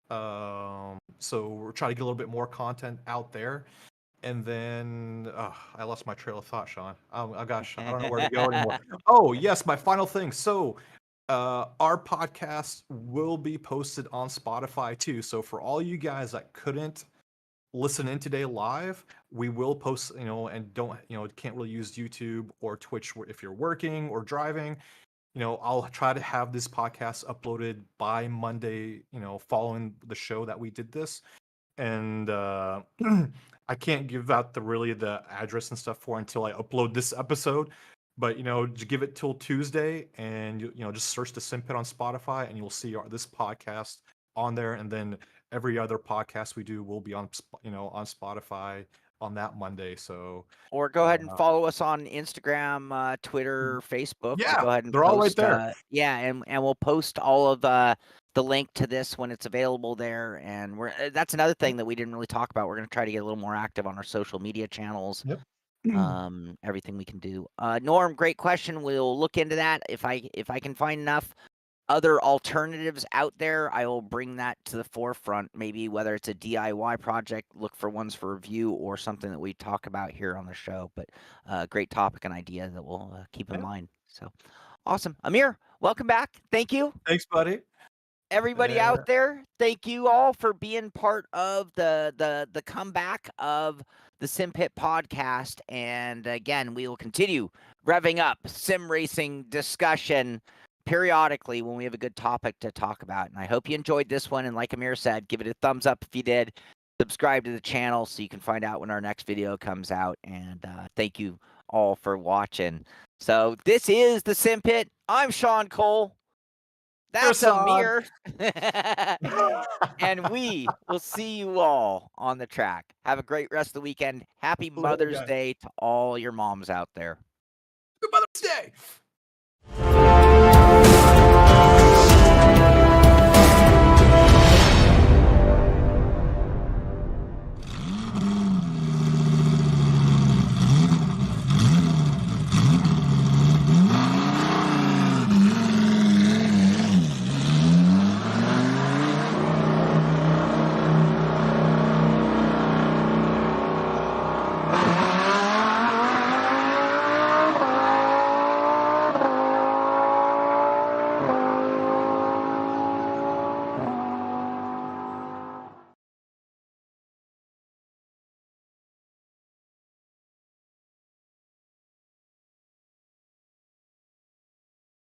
So we're trying to get a little bit more content out there. And then I lost my trail of thought, Sean. Oh gosh, I don't know where to go anymore. Oh yes, my final thing. So our podcast will be posted on Spotify too. So for all you guys that couldn't listen in today live, we will post, and can't really use YouTube or Twitch if you're working or driving. I'll try to have this podcast uploaded by Monday, following the show that we did this. And I can't give out the address and stuff for until I upload this episode. But just give it till Tuesday, and just search the Simpit on Spotify, and you'll see this podcast on there. And then every other podcast we do will be on on Spotify on that Monday. So or go ahead and follow us on Instagram, Twitter, Facebook. Yeah, go ahead and they're all right there. And we'll post all of the link to this when it's available there. And that's another thing that we didn't really talk about. We're going to try to get a little more active on our social media channels. Yep. Everything we can do. Norm, great question. We'll look into that. If I can find enough other alternatives out there, I will bring that to the forefront. Maybe whether it's a DIY project, look for ones for review, or something that we talk about here on the show. But great topic and idea that we'll keep in mind. So awesome. Ameer, welcome back. Thank you. Thanks, buddy. Everybody out there, thank you all for being part of the comeback of the Simpit podcast. And again, we will continue revving up sim racing discussion periodically when we have a good topic to talk about. And I hope you enjoyed this one. And like Ameer said, give it a thumbs up if you did. Subscribe to the channel so you can find out when our next video comes out. And thank you all for watching. So this is the Simpit. I'm Sean Cole. That's Ameer. And we will see you all on the track. Have a great rest of the weekend. Happy Mother's Day to all your moms out there. Happy Mother's Day.